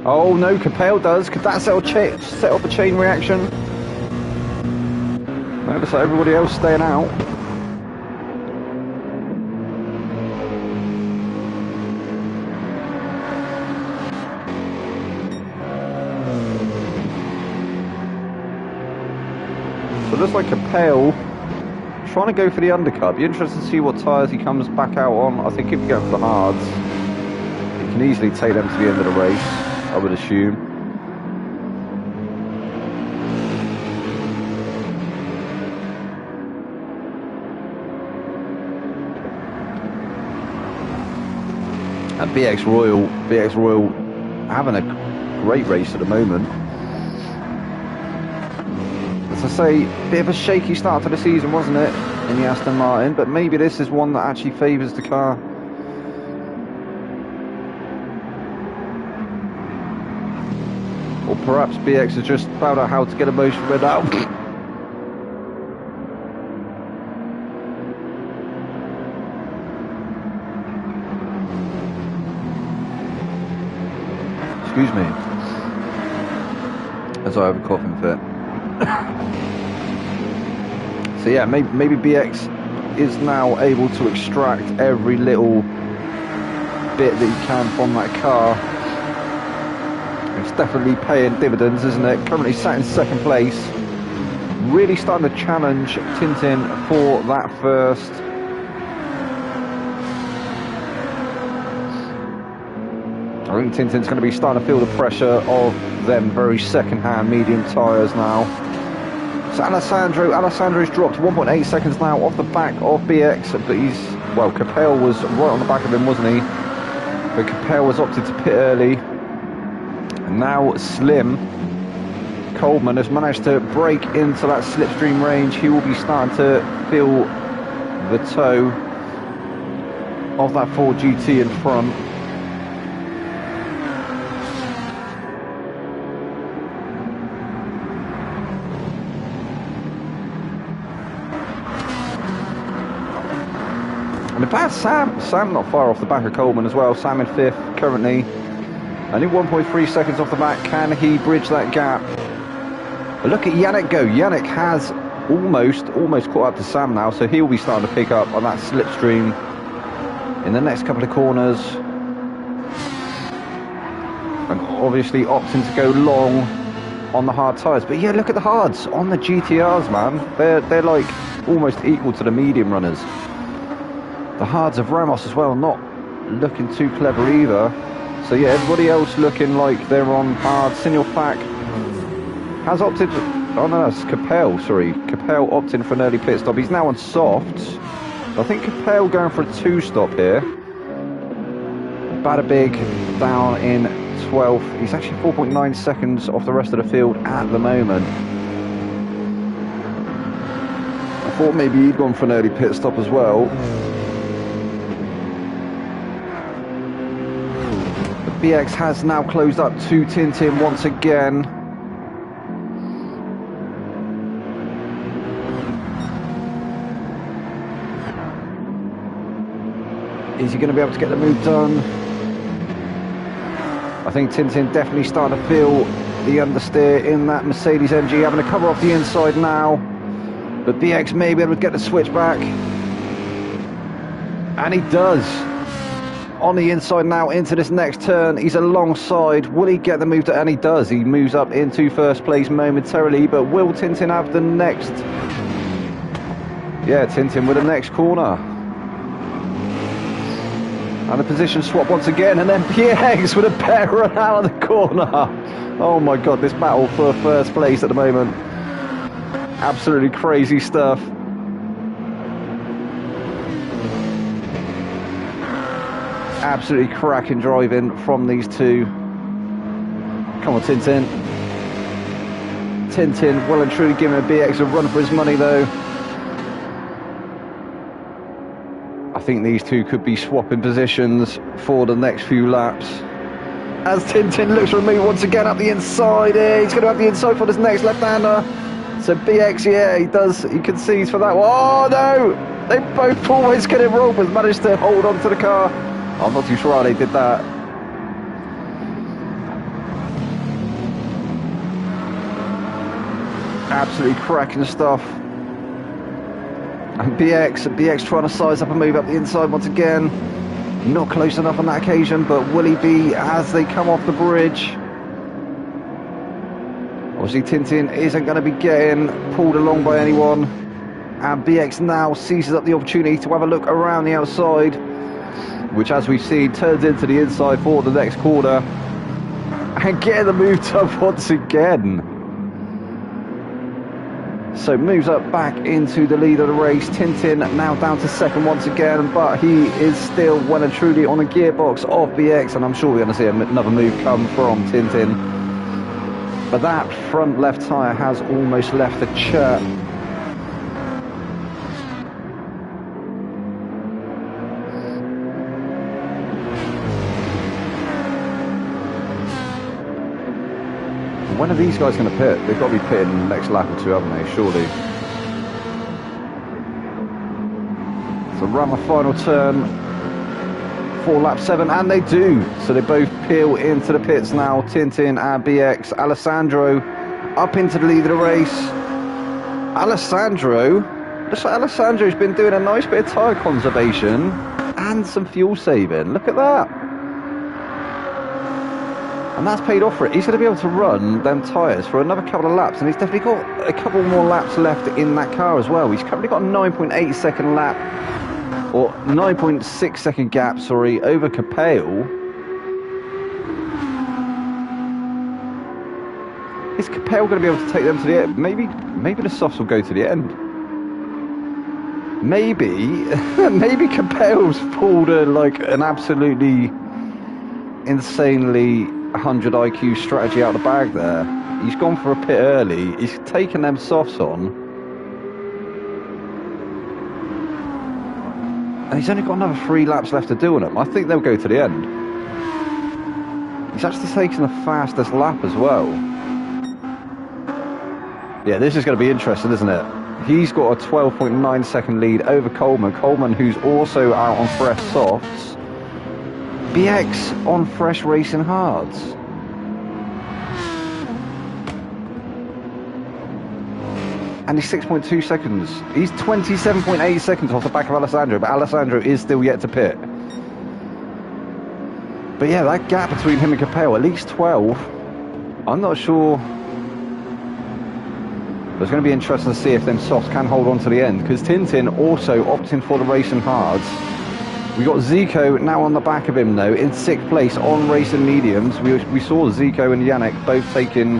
Oh no, Capel does. Could that set off a chain reaction? No, looks like everybody else staying out. So it looks like Capel trying to go for the undercut. Be interested to see what tyres he comes back out on. I think if you go for the hards, he can easily take them to the end of the race, I would assume. And BX Royal having a great race at the moment. As I say, bit of a shaky start to the season, wasn't it, in the Aston Martin, but maybe this is one that actually favours the car. Or perhaps BX has just found out how to get a motion rid out. Excuse me, as I have a coughing fit. So yeah, maybe BX is now able to extract every little bit that he can from that car. It's definitely paying dividends, isn't it? Currently sat in second place. Really starting to challenge Tintin for that first. I think Tintin's going to be starting to feel the pressure of them very second-hand medium tyres now. So Alessandro's dropped 1.8 seconds now off the back of BX, but well, Capel was right on the back of him, wasn't he? But Capel was opted to pit early. And now Slim Coleman has managed to break into that slipstream range. He will be starting to feel the toe of that Ford GT in front. And in fact, Sam not far off the back of Coleman as well. Sam in 5th currently. Only 1.3 seconds off the back. Can he bridge that gap? But look at Yannick go. Yannick has almost caught up to Sam now, so he'll be starting to pick up on that slipstream in the next couple of corners. And obviously opting to go long on the hard tyres. But yeah, look at the hards on the GTRs, man. They're like almost equal to the medium runners. The hards of Ramos as well, not looking too clever either. So yeah, everybody else looking like they're on hard. Signal Fack has opted, oh no, that's Capel, sorry. Capel opting for an early pit stop. He's now on softs. I think Capel going for a 2-stop here. Badabig down in 12th. He's actually 4.9 seconds off the rest of the field at the moment. I thought maybe he'd gone for an early pit stop as well. BX has now closed up to Tintin once again. Is he going to be able to get the move done? I think Tintin definitely starting to feel the understeer in that Mercedes MG, having to cover off the inside now. But BX may be able to get the switch back. And he does. On the inside now into this next turn. He's alongside. Will he get the move to... And he does. He moves up into first place momentarily. But will Tintin have the next... Yeah, Tintin with the next corner. And a position swap once again, and then PX with a better run out of the corner. Oh my god, this battle for first place at the moment. Absolutely crazy stuff. Absolutely cracking driving from these two. Come on, Tintin. Tintin well and truly giving a BX a run for his money though. I think these two could be swapping positions for the next few laps. As Tintin looks for a move once again up the inside here. He's going to have the inside for this next left-hander. So BX, yeah, he does. He concedes for that one. Oh no! They both always get it wrong, but managed to hold on to the car. I'm not too sure how they did that. Absolutely cracking stuff. And BX trying to size up a move up the inside once again. Not close enough on that occasion, but will he be as they come off the bridge? Obviously Tintin isn't going to be getting pulled along by anyone. And BX now seizes up the opportunity to have a look around the outside, which as we've seen turns into the inside for the next corner. And getting the move done once again. So moves up back into the lead of the race. Tintin now down to second once again, but he is still well and truly on the gearbox of BX, and I'm sure we're going to see another move come from Tintin. But that front left tyre has almost left the church. When are these guys going to pit? They've got to be pitting the next lap or two, haven't they? Surely. So around the final turn for lap 7, and they do. So they both peel into the pits now. Tintin and BX. Alessandro up into the lead of the race. Alessandro, looks like Alessandro's been doing a nice bit of tyre conservation and some fuel saving. Look at that. And that's paid off for it. He's going to be able to run them tyres for another couple of laps, and he's definitely got a couple more laps left in that car as well. He's currently got a 9.8 second lap, or 9.6 second gap, sorry, over Capel. Is Capel going to be able to take them to the end? Maybe the softs will go to the end. Maybe Capel's pulled like an absolutely insanely 100 IQ strategy out of the bag there. He's gone for a pit early. He's taken them softs on. And he's only got another 3 laps left to do on them. I think they'll go to the end. He's actually taken the fastest lap as well. Yeah, this is going to be interesting, isn't it? He's got a 12.9 second lead over Coleman. Coleman, who's also out on fresh softs. BX on fresh racing hards. And he's 6.2 seconds. He's 27.8 seconds off the back of Alessandro, but Alessandro is still yet to pit. But yeah, that gap between him and Capel, at least 12. I'm not sure. But it's going to be interesting to see if them softs can hold on to the end, because Tintin also opting for the racing hards. We got Zico now on the back of him though, in 6th place on racing mediums. We saw Zico and Yannick both taking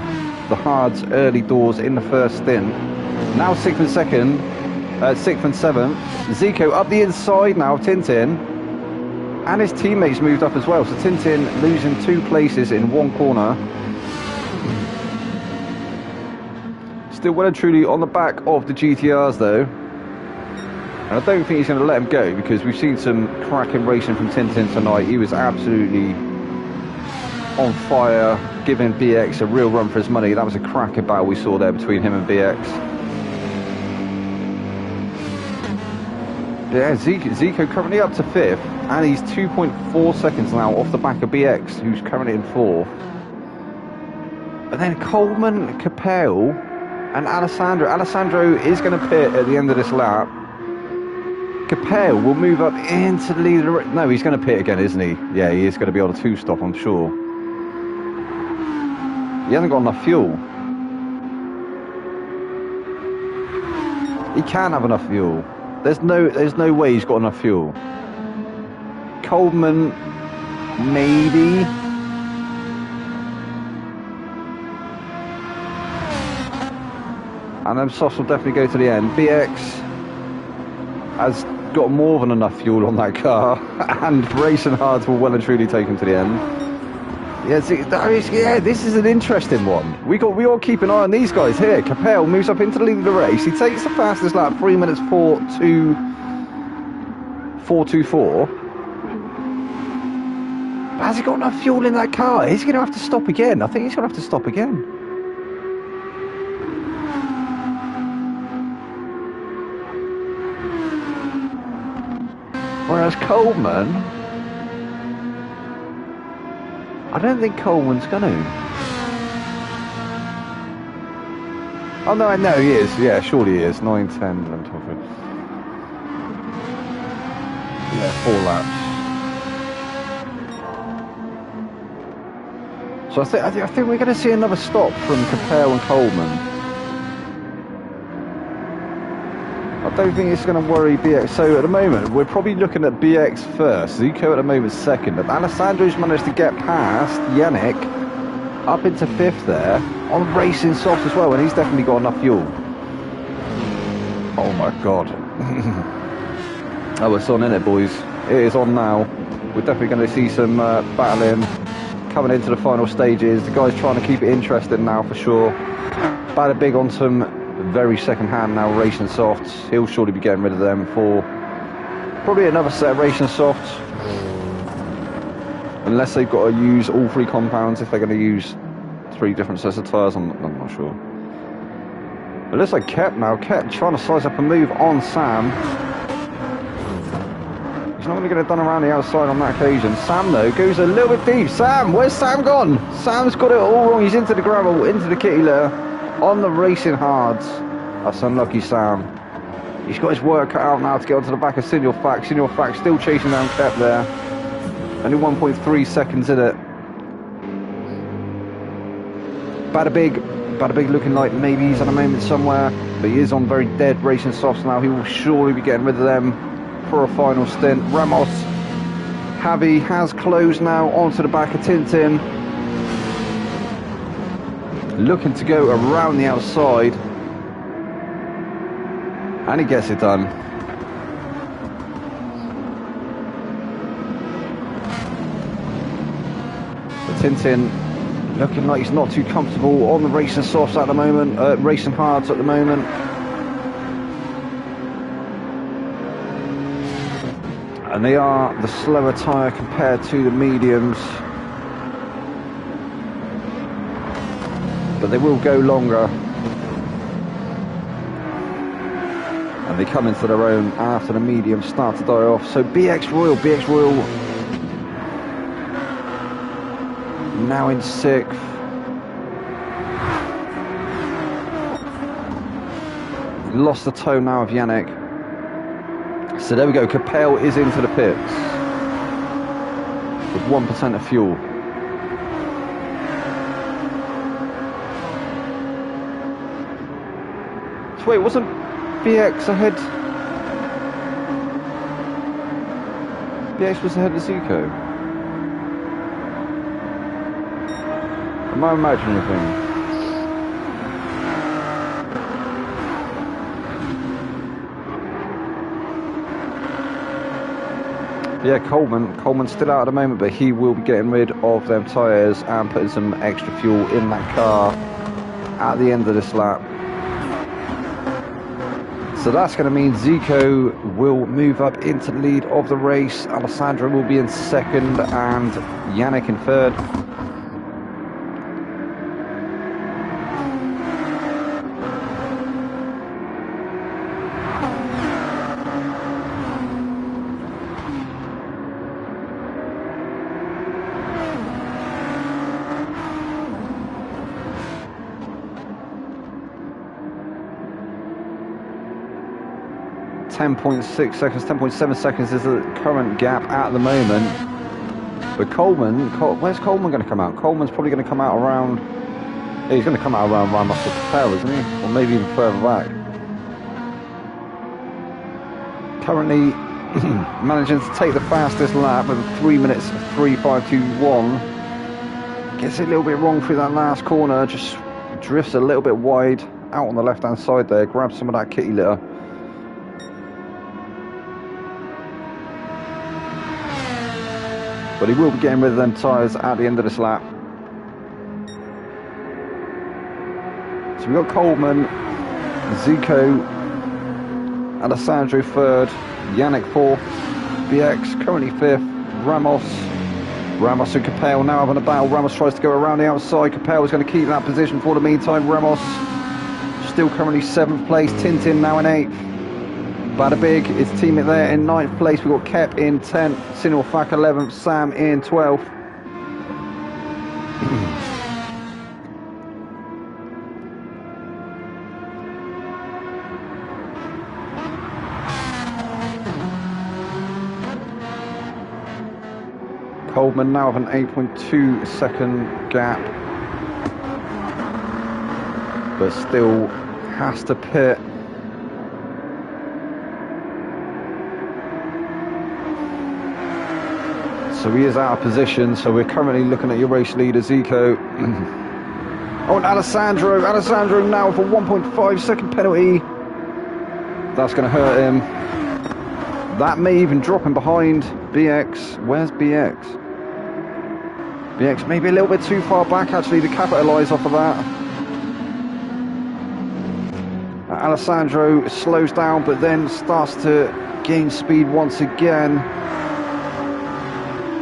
the hards early doors in the first stint. Now 6th and 2nd, 6th and 7th. Zico up the inside now of Tintin. And his teammates moved up as well. So Tintin losing 2 places in 1 corner. Still well and truly on the back of the GTRs though. And I don't think he's going to let him go, because we've seen some cracking racing from Tintin tonight. He was absolutely on fire, giving BX a real run for his money. That was a cracker battle we saw there between him and BX. Yeah, Zico currently up to 5th, and he's 2.4 seconds now off the back of BX, who's currently in 4th. But then Coleman, Capel, and Alessandro. Alessandro is going to pit at the end of this lap. Capel will move up into the lead. No, he's going to pit again, isn't he? Yeah, he is going to be on a 2-stop, I'm sure. He hasn't got enough fuel. He can't have enough fuel. There's no way he's got enough fuel. Coleman, maybe. And them softs will definitely go to the end. BX has got more than enough fuel on that car, and Racing Hards will well and truly take him to the end. Yeah, this is an interesting one. We got to keep an eye on these guys here. Capel moves up into the lead of the race. He takes the fastest lap, 3 minutes 4:24. But has he got enough fuel in that car? Is he going to have to stop again? I think he's going to have to stop again. Whereas Coleman, I don't think Coleman's going to. Oh no, he is. Yeah, surely he is. 9, 10, 11, 12. Yeah, 4 laps. So I think we're going to see another stop from Capel and Coleman. I don't think it's going to worry BX. So at the moment, we're probably looking at BX first. Zico at the moment second. But Alessandro's managed to get past Yannick up into 5th there on racing soft as well, and he's definitely got enough fuel. Oh my God. Oh, it's on, isn't it, boys? It is on now. We're definitely going to see some battling coming into the final stages. The guy's trying to keep it interesting now for sure. Bada big on some very second hand now racing softs. He'll surely be getting rid of them for probably another set of racing softs, unless they've got to use all 3 compounds. If they're going to use 3 different sets of tyres, I'm not sure. It looks like Kep now. Kep trying to size up a move on Sam. He's not going to get it done around the outside on that occasion. Sam though goes a little bit deep. Sam, where's Sam gone? Sam's got it all wrong. He's into the gravel, into the kitty litter. On the racing hards. That's unlucky Sam. He's got his work cut out now to get onto the back of Signal Fact. Signal Fact still chasing down Kep there. Only 1.3 seconds in it. Bada big looking like maybe he's at a moment somewhere, but he is on very dead racing softs now. He will surely be getting rid of them for a final stint. Ramos Javi has closed now onto the back of Tintin. Looking to go around the outside, and he gets it done. But Tintin looking like he's not too comfortable on the racing softs at the moment, racing hards at the moment. And they are the slower tyre compared to the mediums. But they will go longer, and they come into their own after the mediums start to die off. So BX Royal now in 6th. Lost the toe now of Yannick. So there we go, Capel is into the pits with 1% of fuel. Wait, wasn't BX ahead? BX was ahead of Zico. Am I imagining things? Yeah, Coleman's still out at the moment, but he will be getting rid of them tyres and putting some extra fuel in that car at the end of this lap. So that's going to mean Zico will move up into the lead of the race. Alessandro will be in 2nd and Yannick in 3rd. 10.6 seconds, 10.7 seconds is the current gap at the moment. But Coleman, where's Coleman going to come out? Coleman's probably going to come out around, yeah, he's going to come out around Ramos or Capel, isn't he? Or maybe even further back. Currently managing to take the fastest lap with 3 minutes 3.521. Gets it a little bit wrong through that last corner, just drifts a little bit wide out on the left hand side there, grabs some of that kitty litter. But he will be getting rid of them tyres at the end of this lap. So we've got Coleman, Zico, Alessandro third, Yannick fourth, BX currently fifth, Ramos and Capel now having a battle. Ramos tries to go around the outside. Capel is going to keep that position for the meantime. Ramos still currently 7th place. Tintin now in 8th. Bada Big, his teammate there in 9th place. We've got Kep in 10th, Sinilfak 11th, Sam in 12th. Coleman now with an 8.2 second gap, but still has to pit. So he is out of position, so we're currently looking at your race leader, Zico. Oh, and Alessandro now with a 1.5 second penalty. That's going to hurt him. That may even drop him behind BX. Where's BX? BX maybe a little bit too far back actually to capitalise off of that. Alessandro slows down but then starts to gain speed once again.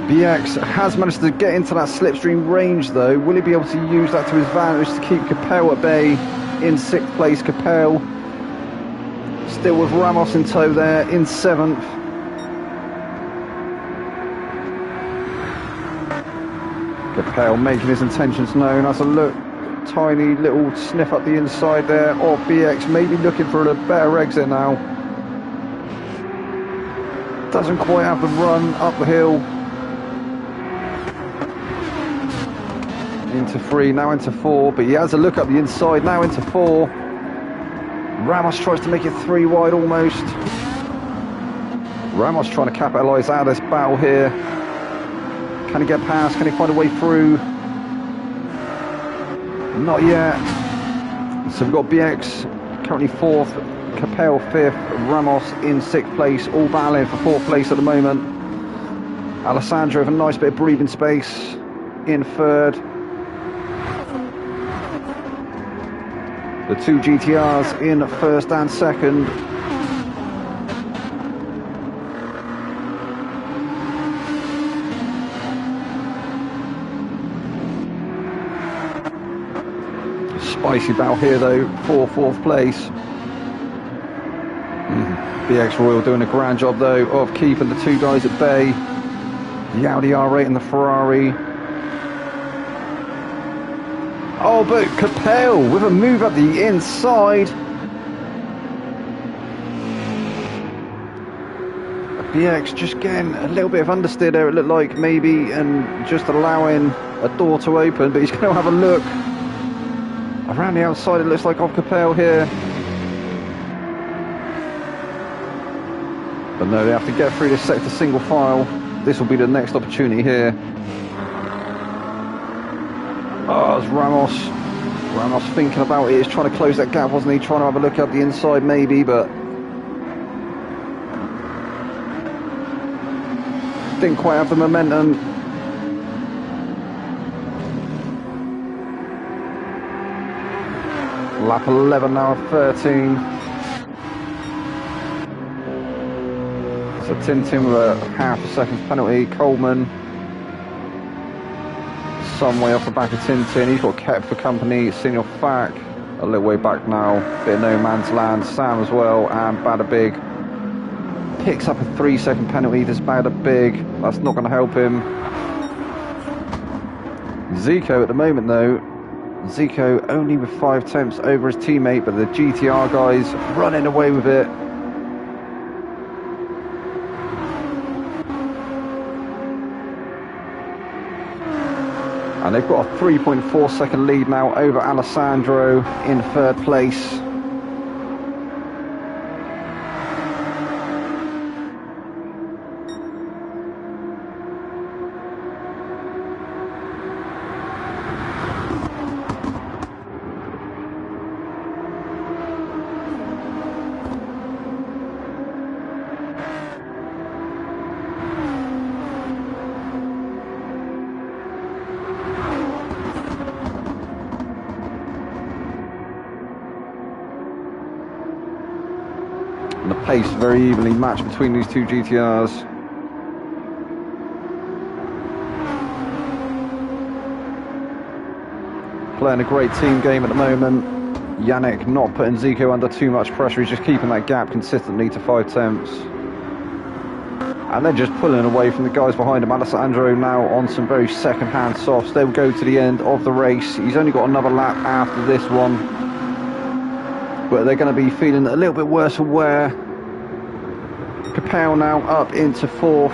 BX has managed to get into that slipstream range though. Will he be able to use that to his advantage to keep Capel at bay? In 6th place, Capel. Still with Ramos in tow there in 7th. Capel making his intentions known. As a look, tiny little sniff up the inside there of BX, maybe looking for a better exit now. Doesn't quite have the run up the hill. Into 3, now into 4, but he has a look up the inside, now into 4. Ramos tries to make it 3 wide almost. Ramos trying to capitalise out of this battle here. Can he get past? Can he find a way through? Not yet. So we've got BX currently 4th, Capel 5th, Ramos in 6th place, all battling for 4th place at the moment. Alessandro with a nice bit of breathing space in 3rd. The 2 GTRs in 1st and 2nd. Spicy battle here though for 4th place. BX Royal doing a grand job though of keeping the 2 guys at bay. The Audi R8 and the Ferrari. Oh, but Capel with a move up the inside. BX just getting a little bit of understeer there, it looked like maybe, and just allowing a door to open, but he's going to have a look. Around the outside it looks like of Capel here. But no, they have to get through this sector single file. This will be the next opportunity here. Oh, it's Ramos. Ramos thinking about it. He's trying to close that gap, wasn't he? Trying to have a look at the inside maybe, but didn't quite have the momentum. Lap 11 now, 13. So Tintin with a half a second penalty. Coleman some way off the back of Tintin. He's got kept for company. Sinilfak a little way back now. Bit of no man's land. Sam as well, and Bada Big picks up a 3-second penalty. This Bada Big, that's not going to help him. Zico at the moment though. Zico only with 5 attempts over his teammate, but the GTR guys running away with it. And they've got a 3.4 second lead now over Alessandro in third place. And the pace very evenly matched between these two GTRs. Playing a great team game at the moment. Yannick not putting Zico under too much pressure. He's just keeping that gap consistently to 5 tenths. And they're just pulling away from the guys behind him. Alessandro now on some very second-hand softs. They'll go to the end of the race. He's only got another lap after this one. But they're going to be feeling a little bit worse for wear. Capel now up into 4th.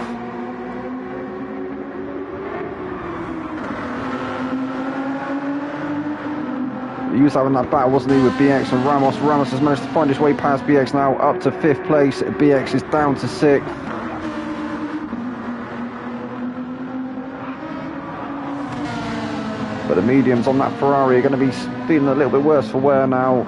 He was having that battle, wasn't he, with BX and Ramos. Ramos has managed to find his way past BX now, up to 5th place. BX is down to 6th. But the mediums on that Ferrari are going to be feeling a little bit worse for wear now.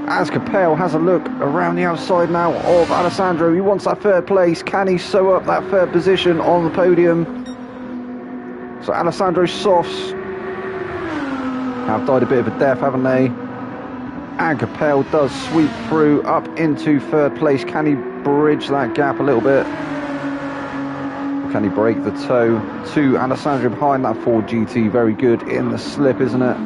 As Capel has a look around the outside now of Alessandro. He wants that 3rd place. Can he sew up that 3rd position on the podium? So Alessandro's softs have died a bit of a death, haven't they? And Capel does sweep through up into 3rd place. Can he bridge that gap a little bit? Or can he break the toe to Alessandro behind that Ford GT? Very good in the slip, isn't it?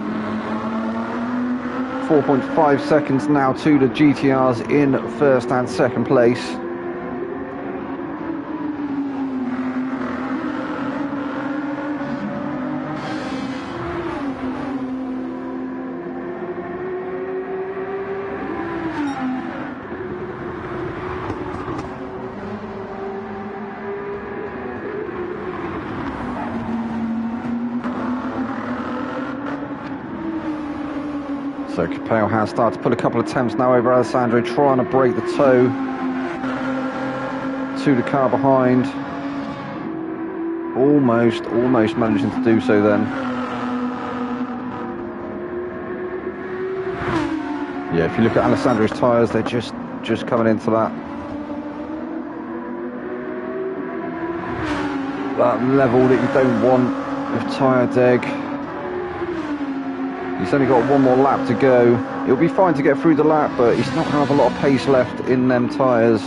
4.5 seconds now to the GTRs in 1st and 2nd place. So Capel has started to put a couple of attempts now over Alessandro, trying to break the toe to the car behind. Almost managing to do so then. Yeah, if you look at Alessandro's tyres, they're just coming into that level that you don't want with tyre deg. He's only got one more lap to go. He'll be fine to get through the lap, but he's not going to have a lot of pace left in them tyres.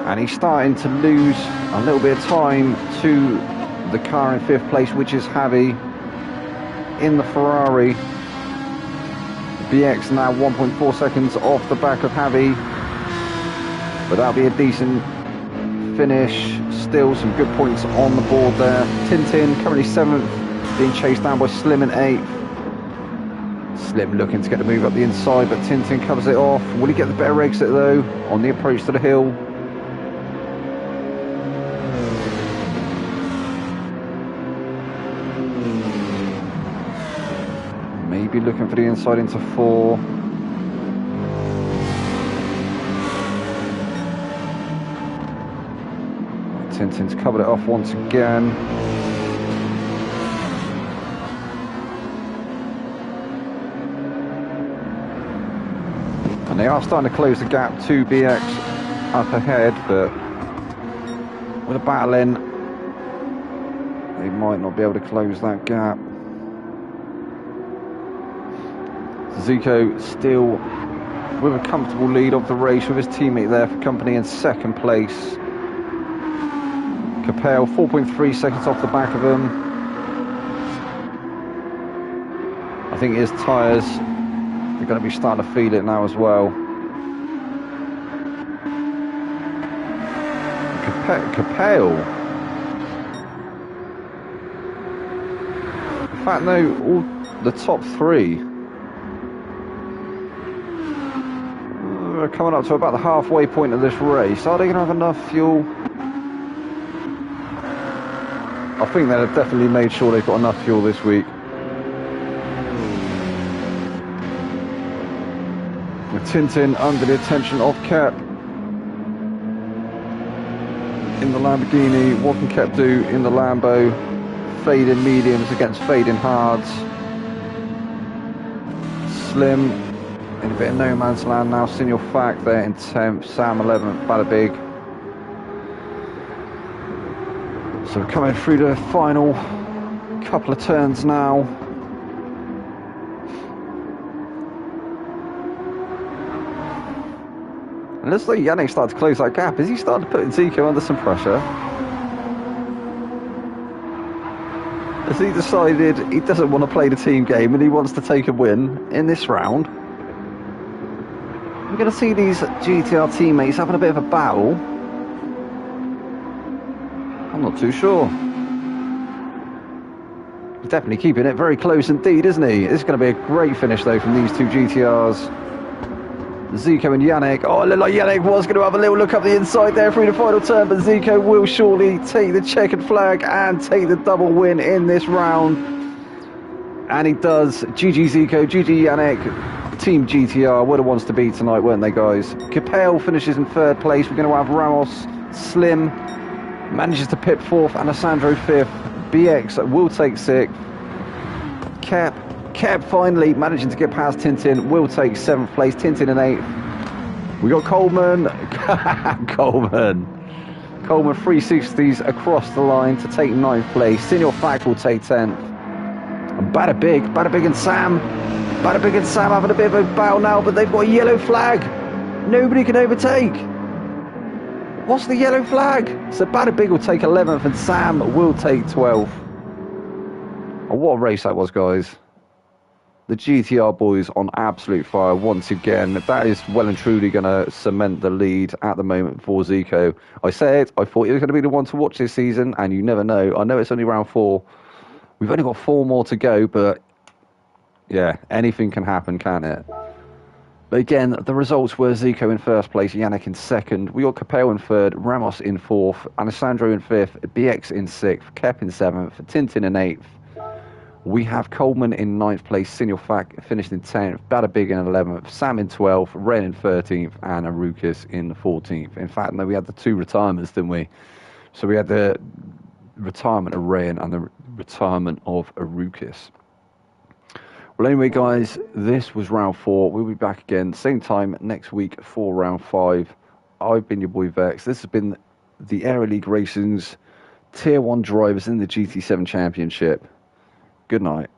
And he's starting to lose a little bit of time to the car in 5th place, which is Javi in the Ferrari. BX now 1.4 seconds off the back of Javi. But that'll be a decent finish. Still some good points on the board there. Tintin currently 7th. Being chased down by Slim in 8th. Slim looking to get the move up the inside, but Tintin covers it off. Will he get the better exit though on the approach to the hill? Maybe looking for the inside into 4. Tintin's covered it off once again. And they are starting to close the gap to BX up ahead, but with a battle in, they might not be able to close that gap. Zico still with a comfortable lead of the race with his teammate there for company in 2nd place. Capel 4.3 seconds off the back of him. I think his tyres are going to be starting to feel it now as well. Capel. In fact, no, all the top 3. we're coming up to about the halfway point of this race. Are they going to have enough fuel? I think they've definitely made sure they've got enough fuel this week. With Tintin under the attention of Cap in the Lamborghini. What can Cap do in the Lambo? Fading mediums against fading hards. Slim in a bit of no man's land now. Signal Fact there in 10th. Sam 11th. Bada Big. So we're coming through the final couple of turns now. And looks like Yannick started to close that gap. Is he starting to put Zico under some pressure? Has he decided he doesn't want to play the team game and he wants to take a win in this round? We're going to see these GTR teammates having a bit of a battle. I'm not too sure. He's definitely keeping it very close indeed, isn't he? This is going to be a great finish though from these two GTRs. Zico and Yannick. Oh, it looked like Yannick was going to have a little look up the inside there through the final turn, but Zico will surely take the checkered flag and take the double win in this round. And he does. GG Zico, GG Yannick. Team GTR were the ones to beat tonight, weren't they, guys? Capel finishes in 3rd place. We're going to have Ramos, Slim, manages to pit 4th, and Alessandro 5th. BX will take 6th. Cap finally managing to get past Tintin, will take 7th place. Tintin in 8th. We got Coleman. Coleman 360s across the line to take 9th place. Signal Fact will take 10th. And Bada Big and Sam. Bada Big and Sam having a bit of a battle now, but they've got a yellow flag. Nobody can overtake. What's the yellow flag? So Bada Big will take 11th and Sam will take 12th. Oh, what a race that was, guys. The GTR boys on absolute fire once again. That is well and truly going to cement the lead at the moment for Zico. I said I thought he was going to be the one to watch this season, and you never know. I know it's only round 4. We've only got 4 more to go, but yeah, anything can happen, can't it? But again, the results were Zico in 1st place, Yannick in 2nd. We got Capel in 3rd, Ramos in 4th, Alessandro in 5th, BX in 6th, Kep in 7th, Tintin in 8th. We have Coleman in 9th place, Signal Fact finished in 10th, Bada Big in 11th, Sam in 12th, Ren in 13th, and Arukis in 14th. In fact, no, we had the 2 retirements, didn't we? So we had the retirement of Ren and the retirement of Arukis. Well, anyway, guys, this was round 4. We'll be back again, same time next week for round 5. I've been your boy Vex. This has been the Aero League Racing's Tier 1 drivers in the GT7 Championship. Good night.